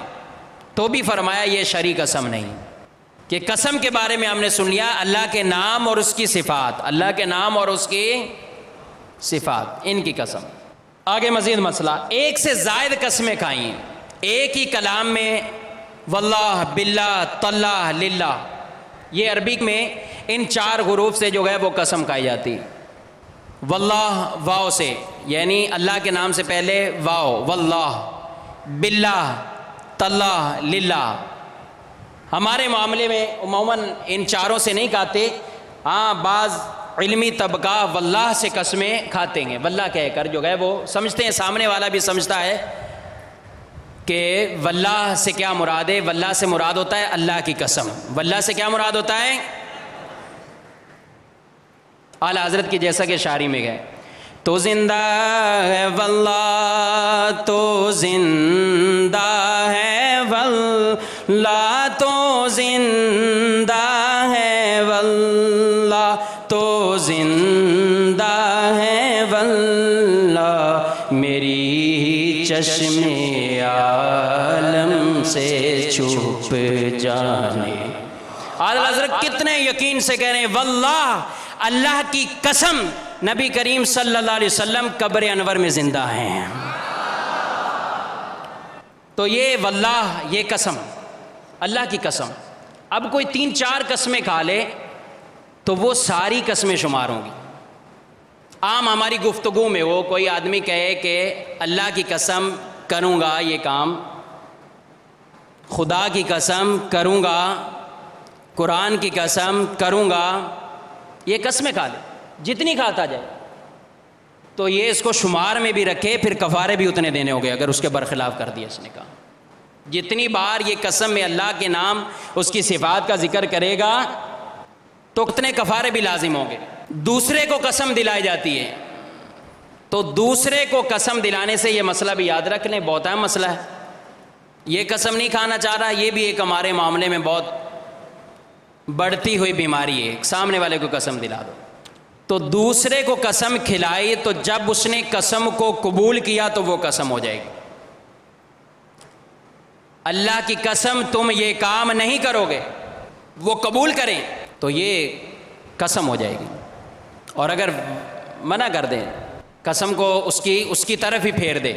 تو بھی فرمایا یہ شرعی قسم نہیں. کہ قسم کے بارے میں ہم نے سن لیا اللہ کے نام اور اس کی صفات، اللہ کے نام اور اس کی صفات، ان کی قسم. آگے مزید مسئلہ، ایک سے زائد قسمیں کھائیں ایک ہی کلام میں، واللہ، باللہ، تاللہ، للہ، یہ عربی میں ان 4 حروف سے جو ہے وہ قسم کھائی جاتی. واللہ واو سے، یعنی اللہ کے نام سے پہلے واو، واللہ، باللہ، تاللہ، للہ. ہمارے معاملے میں عموماً ان 4 سے نہیں کھاتے. ہاں بعض علمی طبقہ واللہ سے قسمیں کھاتے ہیں، واللہ کہہ کر جو ہے وہ سمجھتے ہیں، سامنے والا بھی سمجھتا ہے کہ واللہ سے کیا مراد ہے. واللہ سے مراد ہوتا ہے اللہ کی قسم. واللہ سے کیا مراد ہوتا ہے؟ اعلیٰ حضرت کی جیسا کہ شاعری میں گئے، تو زندہ ہے واللہ، تو زندہ ہے واللہ، تو زندہ ہے واللہ، تو زندہ ہے واللہ، میری چشم عالم سے چھپ جانے. اعلیٰ حضرت کتنے یقین سے کہہ رہے ہیں واللہ، اللہ کی قسم نبی کریم صلی اللہ علیہ وسلم قبر انور میں زندہ ہیں. تو یہ واللہ، یہ قسم، اللہ کی قسم. اب کوئی 3-4 قسمیں کھا لے تو وہ ساری قسمیں شمار ہوں گی. عام ہماری گفتگو میں وہ کوئی آدمی کہے کہ اللہ کی قسم کروں گا یہ کام، خدا کی قسم کروں گا، قرآن کی قسم کروں گا، یہ قسمیں کھا لے جتنی کھاتا جائے، تو یہ اس کو شمار میں بھی رکھے، پھر کفارے بھی اتنے دینے ہو گئے اگر اس کے برخلاف کر دیا اس نے کہا. جتنی بار یہ قسم میں اللہ کے نام، اس کی صفات کا ذکر کرے گا تو اتنے کفارے بھی لازم ہوں گے. دوسرے کو قسم دلائی جاتی ہے، تو دوسرے کو قسم دلانے سے یہ مسئلہ بھی یاد رکھ لیں، بہت اہم مسئلہ ہے. یہ قسم نہیں کھانا چاہ رہا، یہ بھی ایک ہمارے معاملے میں بہت بڑھتی ہوئی بیماری ہے. سامنے والے کو قسم دلا دو تو دوسرے کو قسم کھلائی، تو جب اس نے قسم کو قبول کیا تو وہ قسم ہو جائے گی. اللہ کی قسم تم یہ کام نہیں کرو گے، وہ قبول کریں تو یہ قسم ہو جائے گی، اور اگر منع کر دیں، قسم کو اس کی طرف ہی پھیر دے،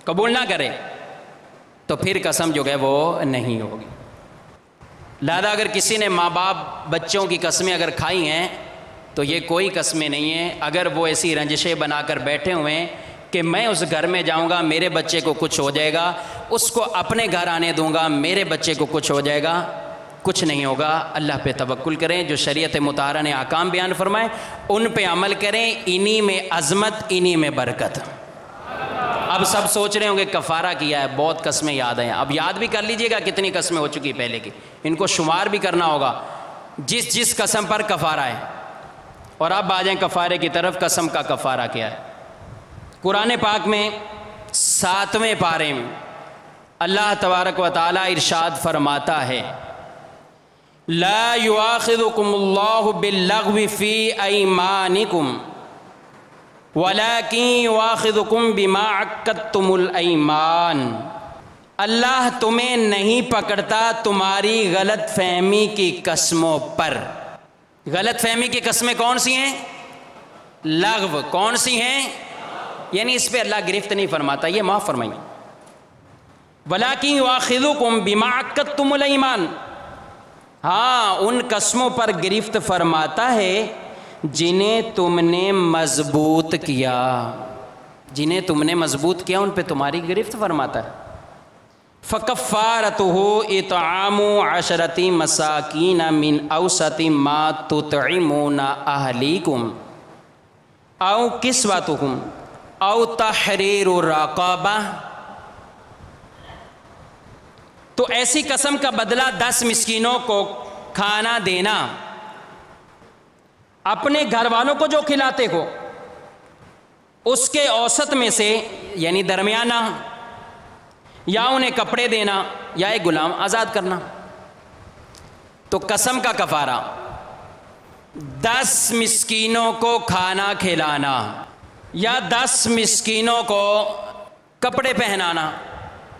قبول نہ کرے، تو پھر قسم جو ہے وہ نہیں ہوگی۔ لہذا اگر کسی نے ماں باپ بچوں کی قسمیں اگر کھائی ہیں تو یہ کوئی قسمیں نہیں ہیں۔ اگر وہ ایسی رنجشیں بنا کر بیٹھے ہوئے ہیں کہ میں اس گھر میں جاؤں گا میرے بچے کو کچھ ہو جائے گا، اس کو اپنے گھر آنے دوں گا میرے بچے کو کچھ ہو جائے گا، کچھ نہیں ہوگا۔ اللہ پہ توکل کریں، جو شریعت مطہرہ نے احکام بیان فرمائے ان پہ عمل کریں، انہی میں عظمت، انہی میں برکت۔ اب سب سوچ رہے ہوں گے کفارہ کیا ہے، بہت قسمیں یاد ہیں، اب یاد بھی کر لیجئے گا کتنی قسمیں ہو چکی پہلے کی، ان کو شمار بھی کرنا ہوگا جس قسم پر کفارہ ہے۔ اور اب آ جائیں کفارے کی طرف، قسم کا کفارہ کیا ہے۔ قرآن پاک میں 7ویں پارے میں اللہ تبارک و تعالی ارشاد فرماتا ہے، لا یؤاخذکم اللہ باللغو فی ایمانکم وَلَٰكِن يُؤَاخِذُكُم بِمَا عَقَّدتُّمُ الْأَيْمَانَ، اللہ تمہیں نہیں پکڑتا تمہاری غلط فہمی کی قسموں پر۔ غلط فہمی کی قسمیں کون سی ہیں؟ لغو۔ کون سی ہیں؟ یعنی اس پہ اللہ گرفت نہیں فرماتا، یہ معاف فرمائیں۔ وَلَٰكِن يُؤَاخِذُكُم بِمَا عَقَّدتُّمُ الْأَيْمَانَ، ہاں ان قسموں پر گرفت فرماتا ہے جنہیں تم نے مضبوط کیا، جنہیں تم نے مضبوط کیا ان پہ تمہاری گرفت فرماتا ہے۔ فَكَفَّارَتُهُ إِطْعَامُ عَشَرَةِ مَسَاكِينَ مِنْ أَوْسَطِ مَا تُطْعِمُونَ أَهْلِيكُمْ أَوْ كِسْوَتُهُمْ أَوْ تَحْرِيرُ رَقَبَةٍ، تو ایسی قسم کا بدلہ 10 مسکینوں کو کھانا دینا، اپنے گھر والوں کو جو کھلاتے ہو اس کے اوسط میں سے، یعنی درمیانہ، یا انہیں کپڑے دینا یا ایک غلام آزاد کرنا۔ تو قسم کا کفارہ 10 مسکینوں کو کھانا کھلانا، یا 10 مسکینوں کو کپڑے پہنانا،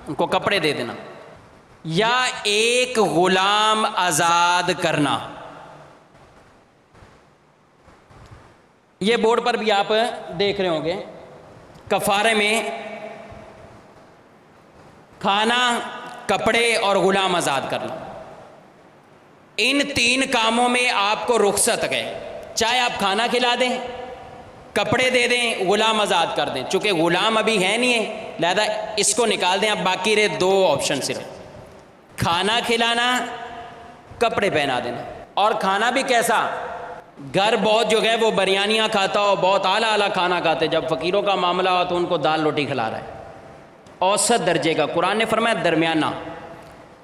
ان کو کپڑے دے دینا، یا ایک غلام آزاد کرنا۔ یہ بورڈ پر بھی آپ دیکھ رہے ہوں گے، کفارے میں کھانا، کپڑے اور غلام آزاد کرنا، ان 3 کاموں میں آپ کو رخصت ہے۔ چاہے آپ کھانا کھلا دیں، کپڑے دے دیں، غلام آزاد کر دیں، چونکہ غلام ابھی ہے نہیں ہے لہذا اس کو نکال دیں، اب باقی رہے 2 آپشن صرف، کھانا کھلانا، کپڑے پہنا دینا۔ اور کھانا بھی کیسا؟ گھر بہت جو ہے وہ بریانیاں کھاتا ہو، بہت اعلیٰ اعلیٰ کھانا کھاتے، جب فقیروں کا معاملہ ہو تو ان کو دال روٹی کھلا رہا ہے، اوسط درجے کا۔ قرآن نے فرمایا درمیانہ،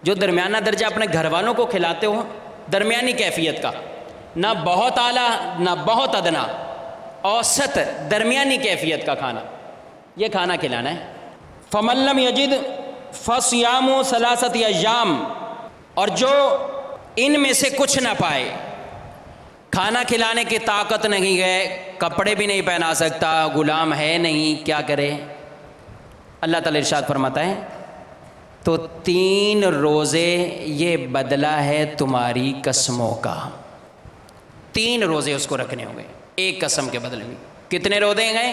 جو درمیانہ درجہ اپنے گھر والوں کو کھلاتے ہو، درمیانی کیفیت کا، نہ بہت اعلیٰ نہ بہت ادنا، اوسط درمیانی کیفیت کا کھانا، یہ کھانا کھلانا ہے۔ فَمَن لَّمْ يَجِدْ فَصِيَامُ 3 أَيَّامٍ، اور جو ان میں سے کچھ نہ پائے، کھانا کھلانے کی طاقت نہیں ہے، کپڑے بھی نہیں پہنا سکتا، غلام ہے نہیں، کیا کرے؟ اللہ تعالی ارشاد فرماتا ہے تو 3 روزے یہ بدلہ ہے تمہاری قسموں کا۔ 3 روزے اس کو رکھنے ہوں گے ایک قسم کے بدلے میں۔ کتنے روزے ہیں؟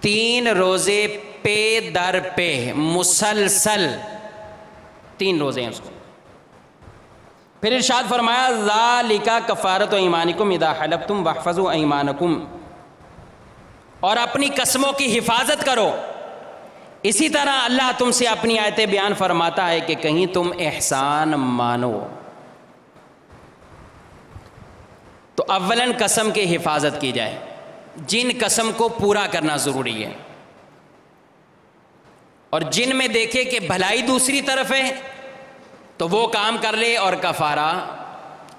3 روزے پے در پہ مسلسل 3 روزے ہیں اس کو۔ پھر ارشاد فرمایا ذالک کفارۃ ایمانکم اذا حلفتم واحفظوا ایمانکم، اور اپنی قسموں کی حفاظت کرو۔ اسی طرح اللہ تم سے اپنی آیتیں بیان فرماتا ہے کہ کہیں تم احسان مانو۔ تو اولاً قسم کی حفاظت کی جائے، جن قسم کو پورا کرنا ضروری ہے، اور جن میں دیکھے کہ بھلائی دوسری طرف ہے تو وہ کام کر لے، اور کفارہ۔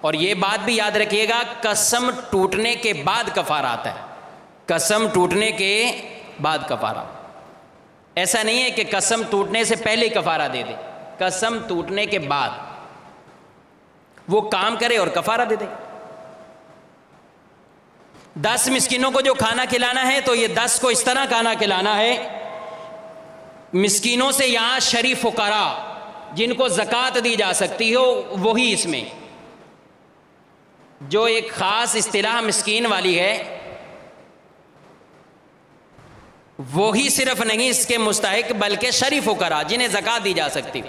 اور یہ بات بھی یاد رکھیے گا، قسم ٹوٹنے کے بعد کفارہ آتا ہے، قسم ٹوٹنے کے بعد کفارہ۔ ایسا نہیں ہے کہ قسم ٹوٹنے سے پہلے ہی کفارہ دے دے، قسم ٹوٹنے کے بعد وہ کام کرے اور کفارہ دے دے۔ 10 مسکینوں کو جو کھانا کھلانا ہے تو یہ 10 کو اس طرح کھانا کھلانا ہے مسکینوں سے یہاں شریف فقراء جن کو زکوٰۃ دی جا سکتی ہو وہی اس میں، جو ایک خاص اصطلاح مسکین والی ہے وہی صرف نہیں اس کے مستحق بلکہ شریف فقراء جنہیں زکوٰۃ دی جا سکتی،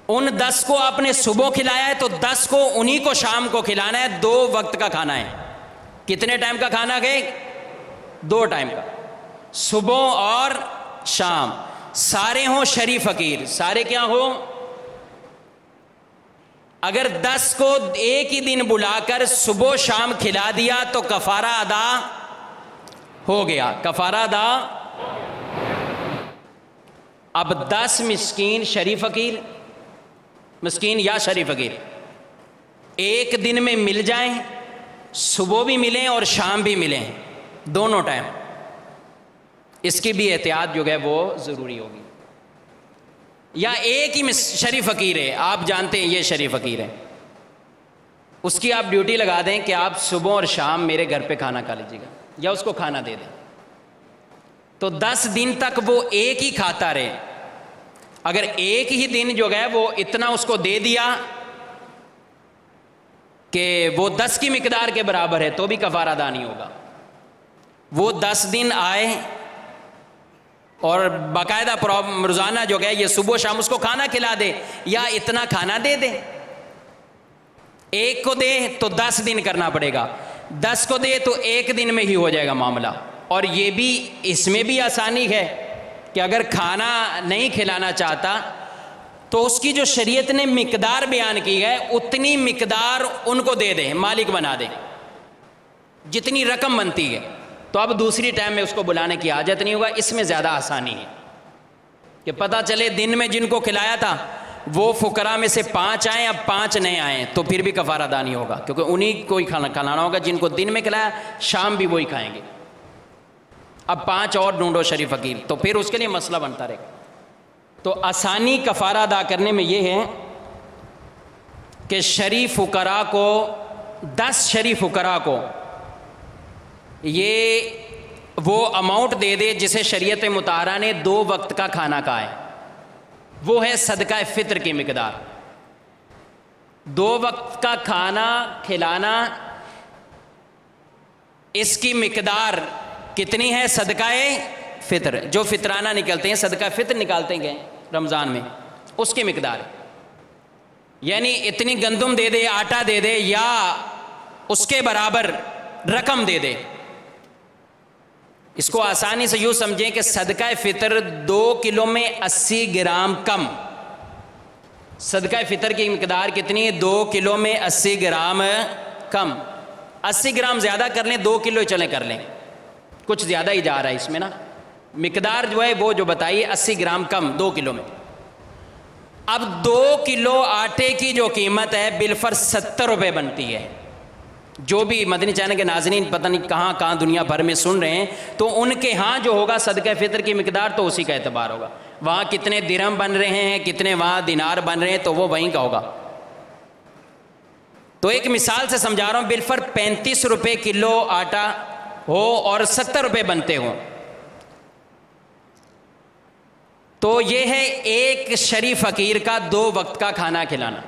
ان 10 کو آپ نے صبح کھلایا ہے تو 10 کو انہی کو شام کو کھلانا ہے، 2 وقت کا کھانا ہے۔ کتنے ٹائم کا کھانا گئے؟ 2 ٹائم کا، صبح اور شام، سارے ہوں شریف فقیر، سارے کیا ہوں؟ اگر 10 کو ایک ہی دن بلا کر صبح شام کھلا دیا تو کفارہ ادا ہو گیا، کفارہ ادا۔ اب 10 مسکین شریف فقیر، مسکین یا شریف فقیر ایک دن میں مل جائیں، صبح بھی ملیں اور شام بھی ملیں، دونوں ٹائم، اس کی بھی احتیاط جو ہے وہ ضروری ہوگی۔ یا ایک ہی شریف فقیر ہے، آپ جانتے ہیں یہ شریف فقیر ہے، اس کی آپ ڈیوٹی لگا دیں کہ آپ صبح اور شام میرے گھر پہ کھانا کھا لیجیے گا، یا اس کو کھانا دے دیں، تو 10 دن تک وہ ایک ہی کھاتا رہے۔ اگر ایک ہی دن جو ہے وہ اتنا اس کو دے دیا کہ وہ 10 کی مقدار کے برابر ہے تو بھی کفارہ ادا نہیں ہوگا۔ وہ 10 دن آئے اور باقاعدہ روزانہ جو ہے یہ صبح شام اس کو کھانا کھلا دے، یا اتنا کھانا دے دے، ایک کو دے تو 10 دن کرنا پڑے گا، 10 کو دے تو ایک دن میں ہی ہو جائے گا معاملہ۔ اور یہ بھی اس میں بھی آسانی ہے کہ اگر کھانا نہیں کھلانا چاہتا تو اس کی جو شریعت نے مقدار بیان کی ہے اتنی مقدار ان کو دے دیں، مالک بنا دیں، جتنی رقم بنتی ہے، تو اب دوسری ٹائم میں اس کو بلانے کی حاجت نہیں ہوگا۔ اس میں زیادہ آسانی ہے کہ پتہ چلے دن میں جن کو کھلایا تھا وہ فقراء میں سے 5 آئیں، اب 5 نئے آئیں تو پھر بھی کفارہ ادا نہیں ہوگا، کیونکہ انہی کو ہی کھلانا ہوگا جن کو دن میں کھلایا، شام بھی وہی کھائیں گے۔ اب 5 اور ڈھونڈو شریف فقیر، تو پھر اس کے لیے مسئلہ بنتا رہے گا۔ تو آسانی کفارہ ادا کرنے میں یہ ہے کہ شریف فقراء کو 10 شریف فقراء کو یہ وہ اماؤنٹ دے دے جسے شریعت مطہرہ نے 2 وقت کا کھانا کہا ہے، وہ ہے صدقہ فطر کی مقدار۔ 2 وقت کا کھانا کھلانا، اس کی مقدار کتنی ہے؟ صدقہ فطر، جو فطرانہ نکلتے ہیں، صدقہ فطر نکالتے ہیں رمضان میں، اس کی مقدار، یعنی اتنی گندم دے دے، آٹا دے دے، یا اس کے برابر رقم دے دے۔ اس کو آسانی سے یوں سمجھیں کہ صدقہ فطر 2 کلو میں 80 گرام کم، صدقہ فطر کی مقدار کتنی ہے؟ 2 کلو میں 80 گرام کم، 80 گرام زیادہ کر لیں، 2 کلو چلیں کر لیں، کچھ زیادہ ہی جا رہا ہے اس میں نا، مقدار جو ہے وہ جو بتائیے 80 گرام کم 2 کلو میں۔ اب 2 کلو آٹے کی جو قیمت ہے بالفرض 70 روپے بنتی ہے۔ جو بھی مدنی چینل کے ناظرین پتہ نہیں کہاں کہاں دنیا بھر میں سن رہے ہیں، تو ان کے ہاں جو ہوگا صدقہ فطر کی مقدار تو اسی کا اعتبار ہوگا، وہاں کتنے درہم بن رہے ہیں، کتنے وہاں دینار بن رہے ہیں، تو وہ وہیں کا ہوگا۔ تو ایک مثال سے سمجھا رہا ہوں، بالفرض 35 روپے کلو آٹا ہو اور 70 روپے بنتے ہوں، تو یہ ہے ایک شریف فقیر کا 2 وقت کا کھانا کھلانا،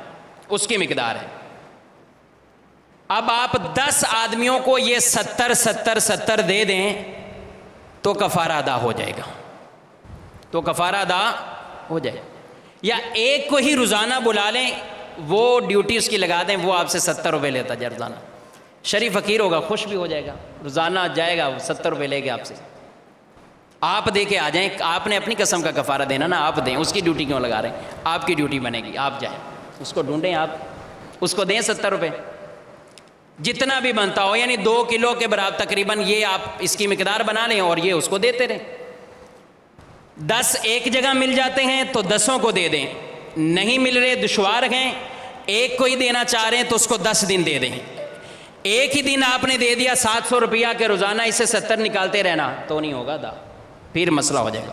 اس کی مقدار ہے۔ اب آپ 10 آدمیوں کو یہ 70 دے دیں تو کفارہ ادا ہو جائے گا، تو کفارہ ادا ہو جائے، یا ایک کو ہی روزانہ بلا لیں، وہ ڈیوٹی اس کی لگا دیں، وہ آپ سے 70 روپے لیتا ہے روزانہ، شریف فقیر ہوگا، خوش بھی ہو جائے گا، روزانہ جائے گا، 70 روپے لے گا آپ سے، آپ دے کے آ جائیں، آپ نے اپنی قسم کا کفارہ دینا نا، آپ دیں، اس کی ڈیوٹی کیوں لگا رہے ہیں؟ آپ کی ڈیوٹی بنے گی، آپ جائیں، اس کو ڈھونڈیں، آپ اس کو دیں 70 روپے، جتنا بھی بنتا ہو، یعنی 2 کلو کے برابر تقریباً یہ آپ اس کی مقدار بنا لیں اور یہ اس کو دیتے رہیں۔ 10 ایک جگہ مل جاتے ہیں تو 10 کو دے دیں، نہیں مل رہے، دشوار ہیں، ایک کو ہی دینا چاہ رہے ہیں تو اس کو 10 دن دے دیں۔ ایک ہی دن آپ نے دے دیا 700 روپیہ کے روزانہ اسے 70 نکالتے رہنا تو نہیں ہوگا دا، پھر مسئلہ ہو جائے گا،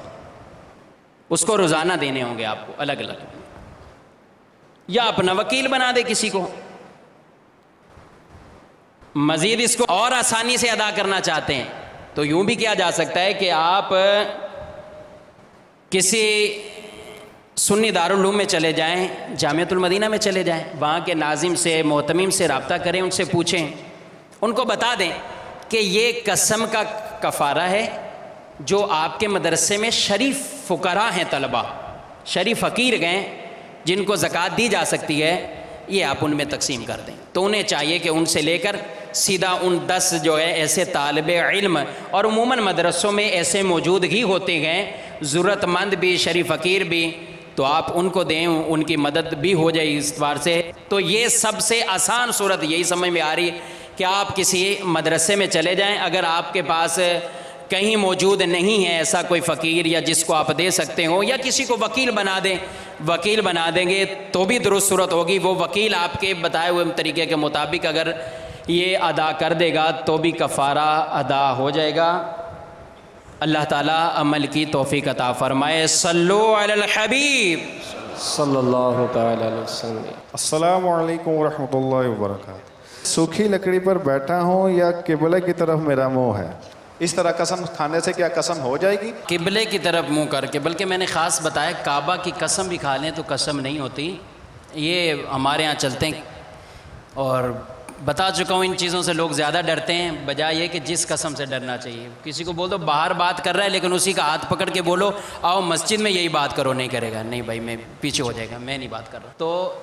اس کو روزانہ دینے ہوں گے آپ کو الگ الگ، یا اپنا وکیل بنا دے کسی کو۔ مزید اس کو اور آسانی سے ادا کرنا چاہتے ہیں تو یوں بھی کیا جا سکتا ہے کہ آپ کسی سنی دارالعلوم میں چلے جائیں، جامعۃ المدینہ میں چلے جائیں، وہاں کے ناظم سے، معتمم سے رابطہ کریں، ان سے پوچھیں، ان کو بتا دیں کہ یہ قسم کا کفارہ ہے جو آپ کے مدرسے میں شریف فقراء ہیں، طلبہ شریف فقیر گئے جن کو زکوٰۃ دی جا سکتی ہے، یہ آپ ان میں تقسیم کر دیں۔ تو انہیں چاہیے کہ ان سے لے کر سیدھا ان 10 جو ہے ایسے طالب علم، اور عموماً مدرسوں میں ایسے موجود ہی ہوتے ہیں، ضرورت مند بھی، شریف فقیر بھی، تو آپ ان کو دیں، ان کی مدد بھی ہو جائے اس اعتبار سے۔ تو یہ سب سے آسان صورت یہی سمجھ میں آ رہی ہے کہ آپ کسی مدرسے میں چلے جائیں، اگر آپ کے پاس کہیں موجود نہیں ہے ایسا کوئی فقیر یا جس کو آپ دے سکتے ہو، یا کسی کو وکیل بنا دیں، وکیل بنا دیں گے تو بھی درست صورت ہوگی۔ وہ وکیل آپ کے بتائے ہوئے طریقے کے مطابق اگر یہ ادا کر دے گا تو بھی کفارہ ادا ہو جائے گا۔ اللہ تعالیٰ عمل کی توفیق عطا فرمائے۔ صلو علی الحبیب صلی اللہ تعالی علیہ وسلم۔ السلام علیکم ورحمۃ اللہ وبرکاتہ۔ سوکھی لکڑی پر بیٹھا ہوں یا قبلے کی طرف میرا منہ ہے، اس طرح قسم کھانے سے کیا قسم ہو جائے گی؟ قبلے کی طرف منہ کر کے، بلکہ میں نے خاص بتایا کعبہ کی قسم بھی کھا لیں تو قسم نہیں ہوتی، یہ ہمارے ہاں چلتے ہیں، اور بتا چکا ہوں ان چیزوں سے لوگ زیادہ ڈرتے ہیں، بجائے یہ کہ جس قسم سے ڈرنا چاہیے۔ کسی کو بول دو باہر بات کر رہا ہے لیکن اسی کا ہاتھ پکڑ کے بولو آؤ مسجد میں یہی بات کرو، نہیں کرے گا، نہیں بھائی میں پیچھے ہو جائے گا، میں نہیں بات کر رہا۔ تو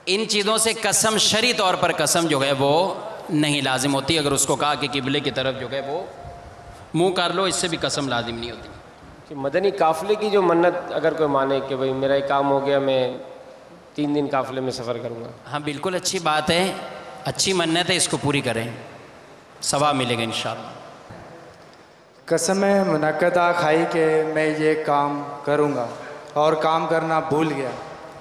ان چیزوں سے قسم شرعی طور پر قسم جو ہے وہ نہیں لازم ہوتی، اگر اس کو کہا کہ قبلے کی طرف جو ہے وہ منہ کر لو، اس سے بھی قسم لازم نہیں ہوتی۔ کہ مدنی قافلے کی جو منت اگر کوئی مانے کہ بھئی میرا یہ کام ہو گیا، میں 3 دن قافلے میں سفر کروں گا، ہاں بالکل اچھی بات ہے، اچھی منت ہے، اس کو پوری کریں، ثواب ملے گا انشاءاللہ۔ قسم منعقدہ کھائی کہ میں یہ کام کروں گا اور کام کرنا بھول گیا،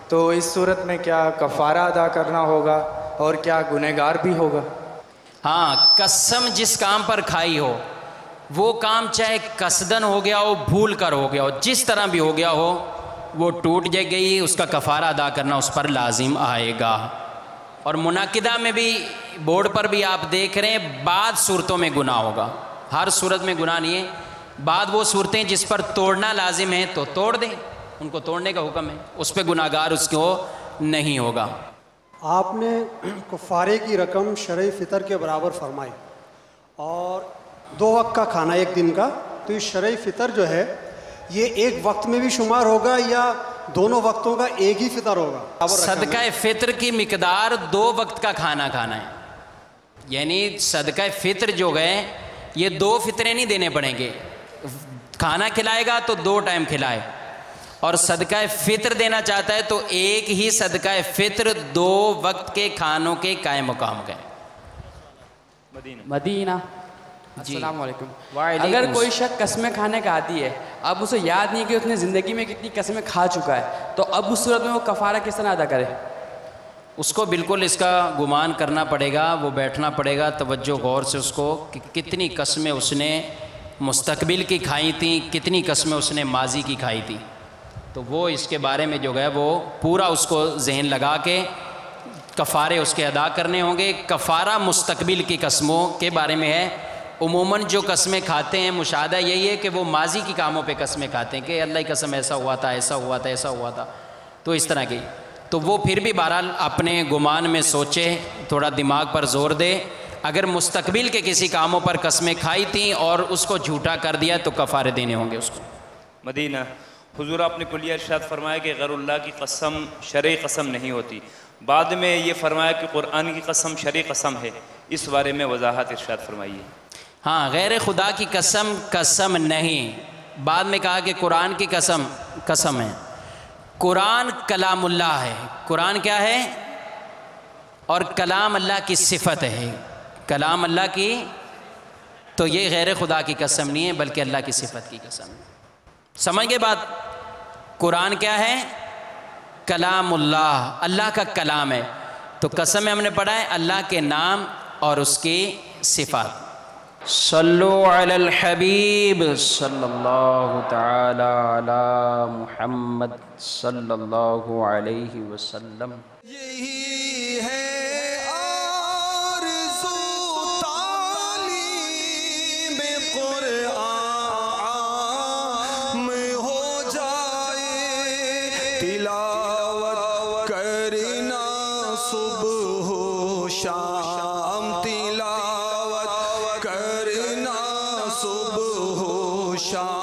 تو اس صورت میں کیا کفارہ ادا کرنا ہوگا اور کیا گنہگار بھی ہوگا؟ ہاں، قسم جس کام پر کھائی ہو وہ کام چاہے قصدن ہو گیا ہو، بھول کر ہو گیا ہو، جس طرح بھی ہو گیا ہو، وہ ٹوٹ جائے گئی، اس کا کفارہ ادا کرنا اس پر لازم آئے گا۔ اور منعقدہ میں بھی بورڈ پر بھی آپ دیکھ رہے ہیں بعض صورتوں میں گناہ ہوگا، ہر صورت میں گناہ نہیں ہے، بعض وہ صورتیں جس پر توڑنا لازم ہے تو توڑ دیں، ان کو توڑنے کا حکم ہے، اس پہ گناہ گار اس کو نہیں ہوگا۔ آپ نے کفارے کی رقم شرعی فطر کے برابر فرمائی اور 2 وقت کا کھانا 1 دن کا، تو یہ شرعی فطر جو ہے یہ ایک وقت میں بھی شمار ہوگا یا دونوں وقتوں کا ایک ہی فطر ہوگا؟ صدقہ فطر کی مقدار 2 وقت کا کھانا کھانا ہے، یعنی صدقہ فطر جو گئے یہ 2 فطریں نہیں دینے پڑیں گے، کھانا کھلائے گا تو 2 ٹائم کھلائے، اور صدقہ فطر دینا چاہتا ہے تو ایک ہی صدقہ فطر 2 وقت کے کھانوں کے قائم مقام کا ہے۔ مدینہ السلام علیکم۔ اگر کوئی شخص قسمیں کھانے کا عادی ہے، اب اسے یاد نہیں کہ اس نے زندگی میں کتنی قسمیں کھا چکا ہے، تو اب اس صورت میں وہ کفارہ کس طرح ادا کرے؟ اس کو بالکل اس کا گمان کرنا پڑے گا، وہ بیٹھنا پڑے گا توجہ غور سے اس کو کہ کتنی قسمیں اس نے مستقبل کی کھائی تھیں، کتنی قسمیں اس نے ماضی کی کھائی تھی، تو وہ اس کے بارے میں جو ہے وہ پورا اس کو ذہن لگا کے کفارے اس کے ادا کرنے ہوں گے۔ کفارہ مستقبل کی قسموں کے بارے میں ہے، عموماً جو قسمیں کھاتے ہیں مشاہدہ یہی ہے کہ وہ ماضی کی کاموں پہ قسمیں کھاتے ہیں کہ اللہ کی قسم ایسا ہوا تھا، ایسا ہوا تھا، ایسا ہوا تھا، تو اس طرح کی، تو وہ پھر بھی بہرحال اپنے گمان میں سوچے، تھوڑا دماغ پر زور دے، اگر مستقبل کے کسی کاموں پر قسمیں کھائی تھیں اور اس کو جھوٹا کر دیا تو کفارے دینے ہوں گے اس کو۔ مدینہ حضور آپ نے کلیہ ارشاد فرمایا کہ غیر اللہ کی قسم شرعی قسم نہیں ہوتی، بعد میں یہ فرمایا کہ قرآن کی قسم شرعی قسم ہے، اس بارے میں وضاحت ارشاد فرمائیے۔ ہاں، غیر خدا کی قسم قسم نہیں، بعد میں کہا کہ قرآن کی قسم قسم ہے۔ قرآن کلام اللہ ہے، قرآن کیا ہے؟ اور کلام اللہ کی صفت ہے، کلام اللہ کی، تو یہ غیر خدا کی قسم نہیں ہے بلکہ اللہ کی صفت کی قسم ہے۔ سمجھ گئے بات؟ قرآن کیا ہے؟ کلام اللہ، اللہ کا کلام ہے، تو قسم میں ہم نے پڑھا ہے اللہ کے نام اور اس کی صفات۔ صلو علی الحبیب صلی اللہ تعالی علی محمد صلی اللہ علیہ وسلم۔ یہی ہے آرزو تعلیم قرآن میں ہو جائے تلاوت کرنا صبح و شام، تلاوت کرنا صبح و شام.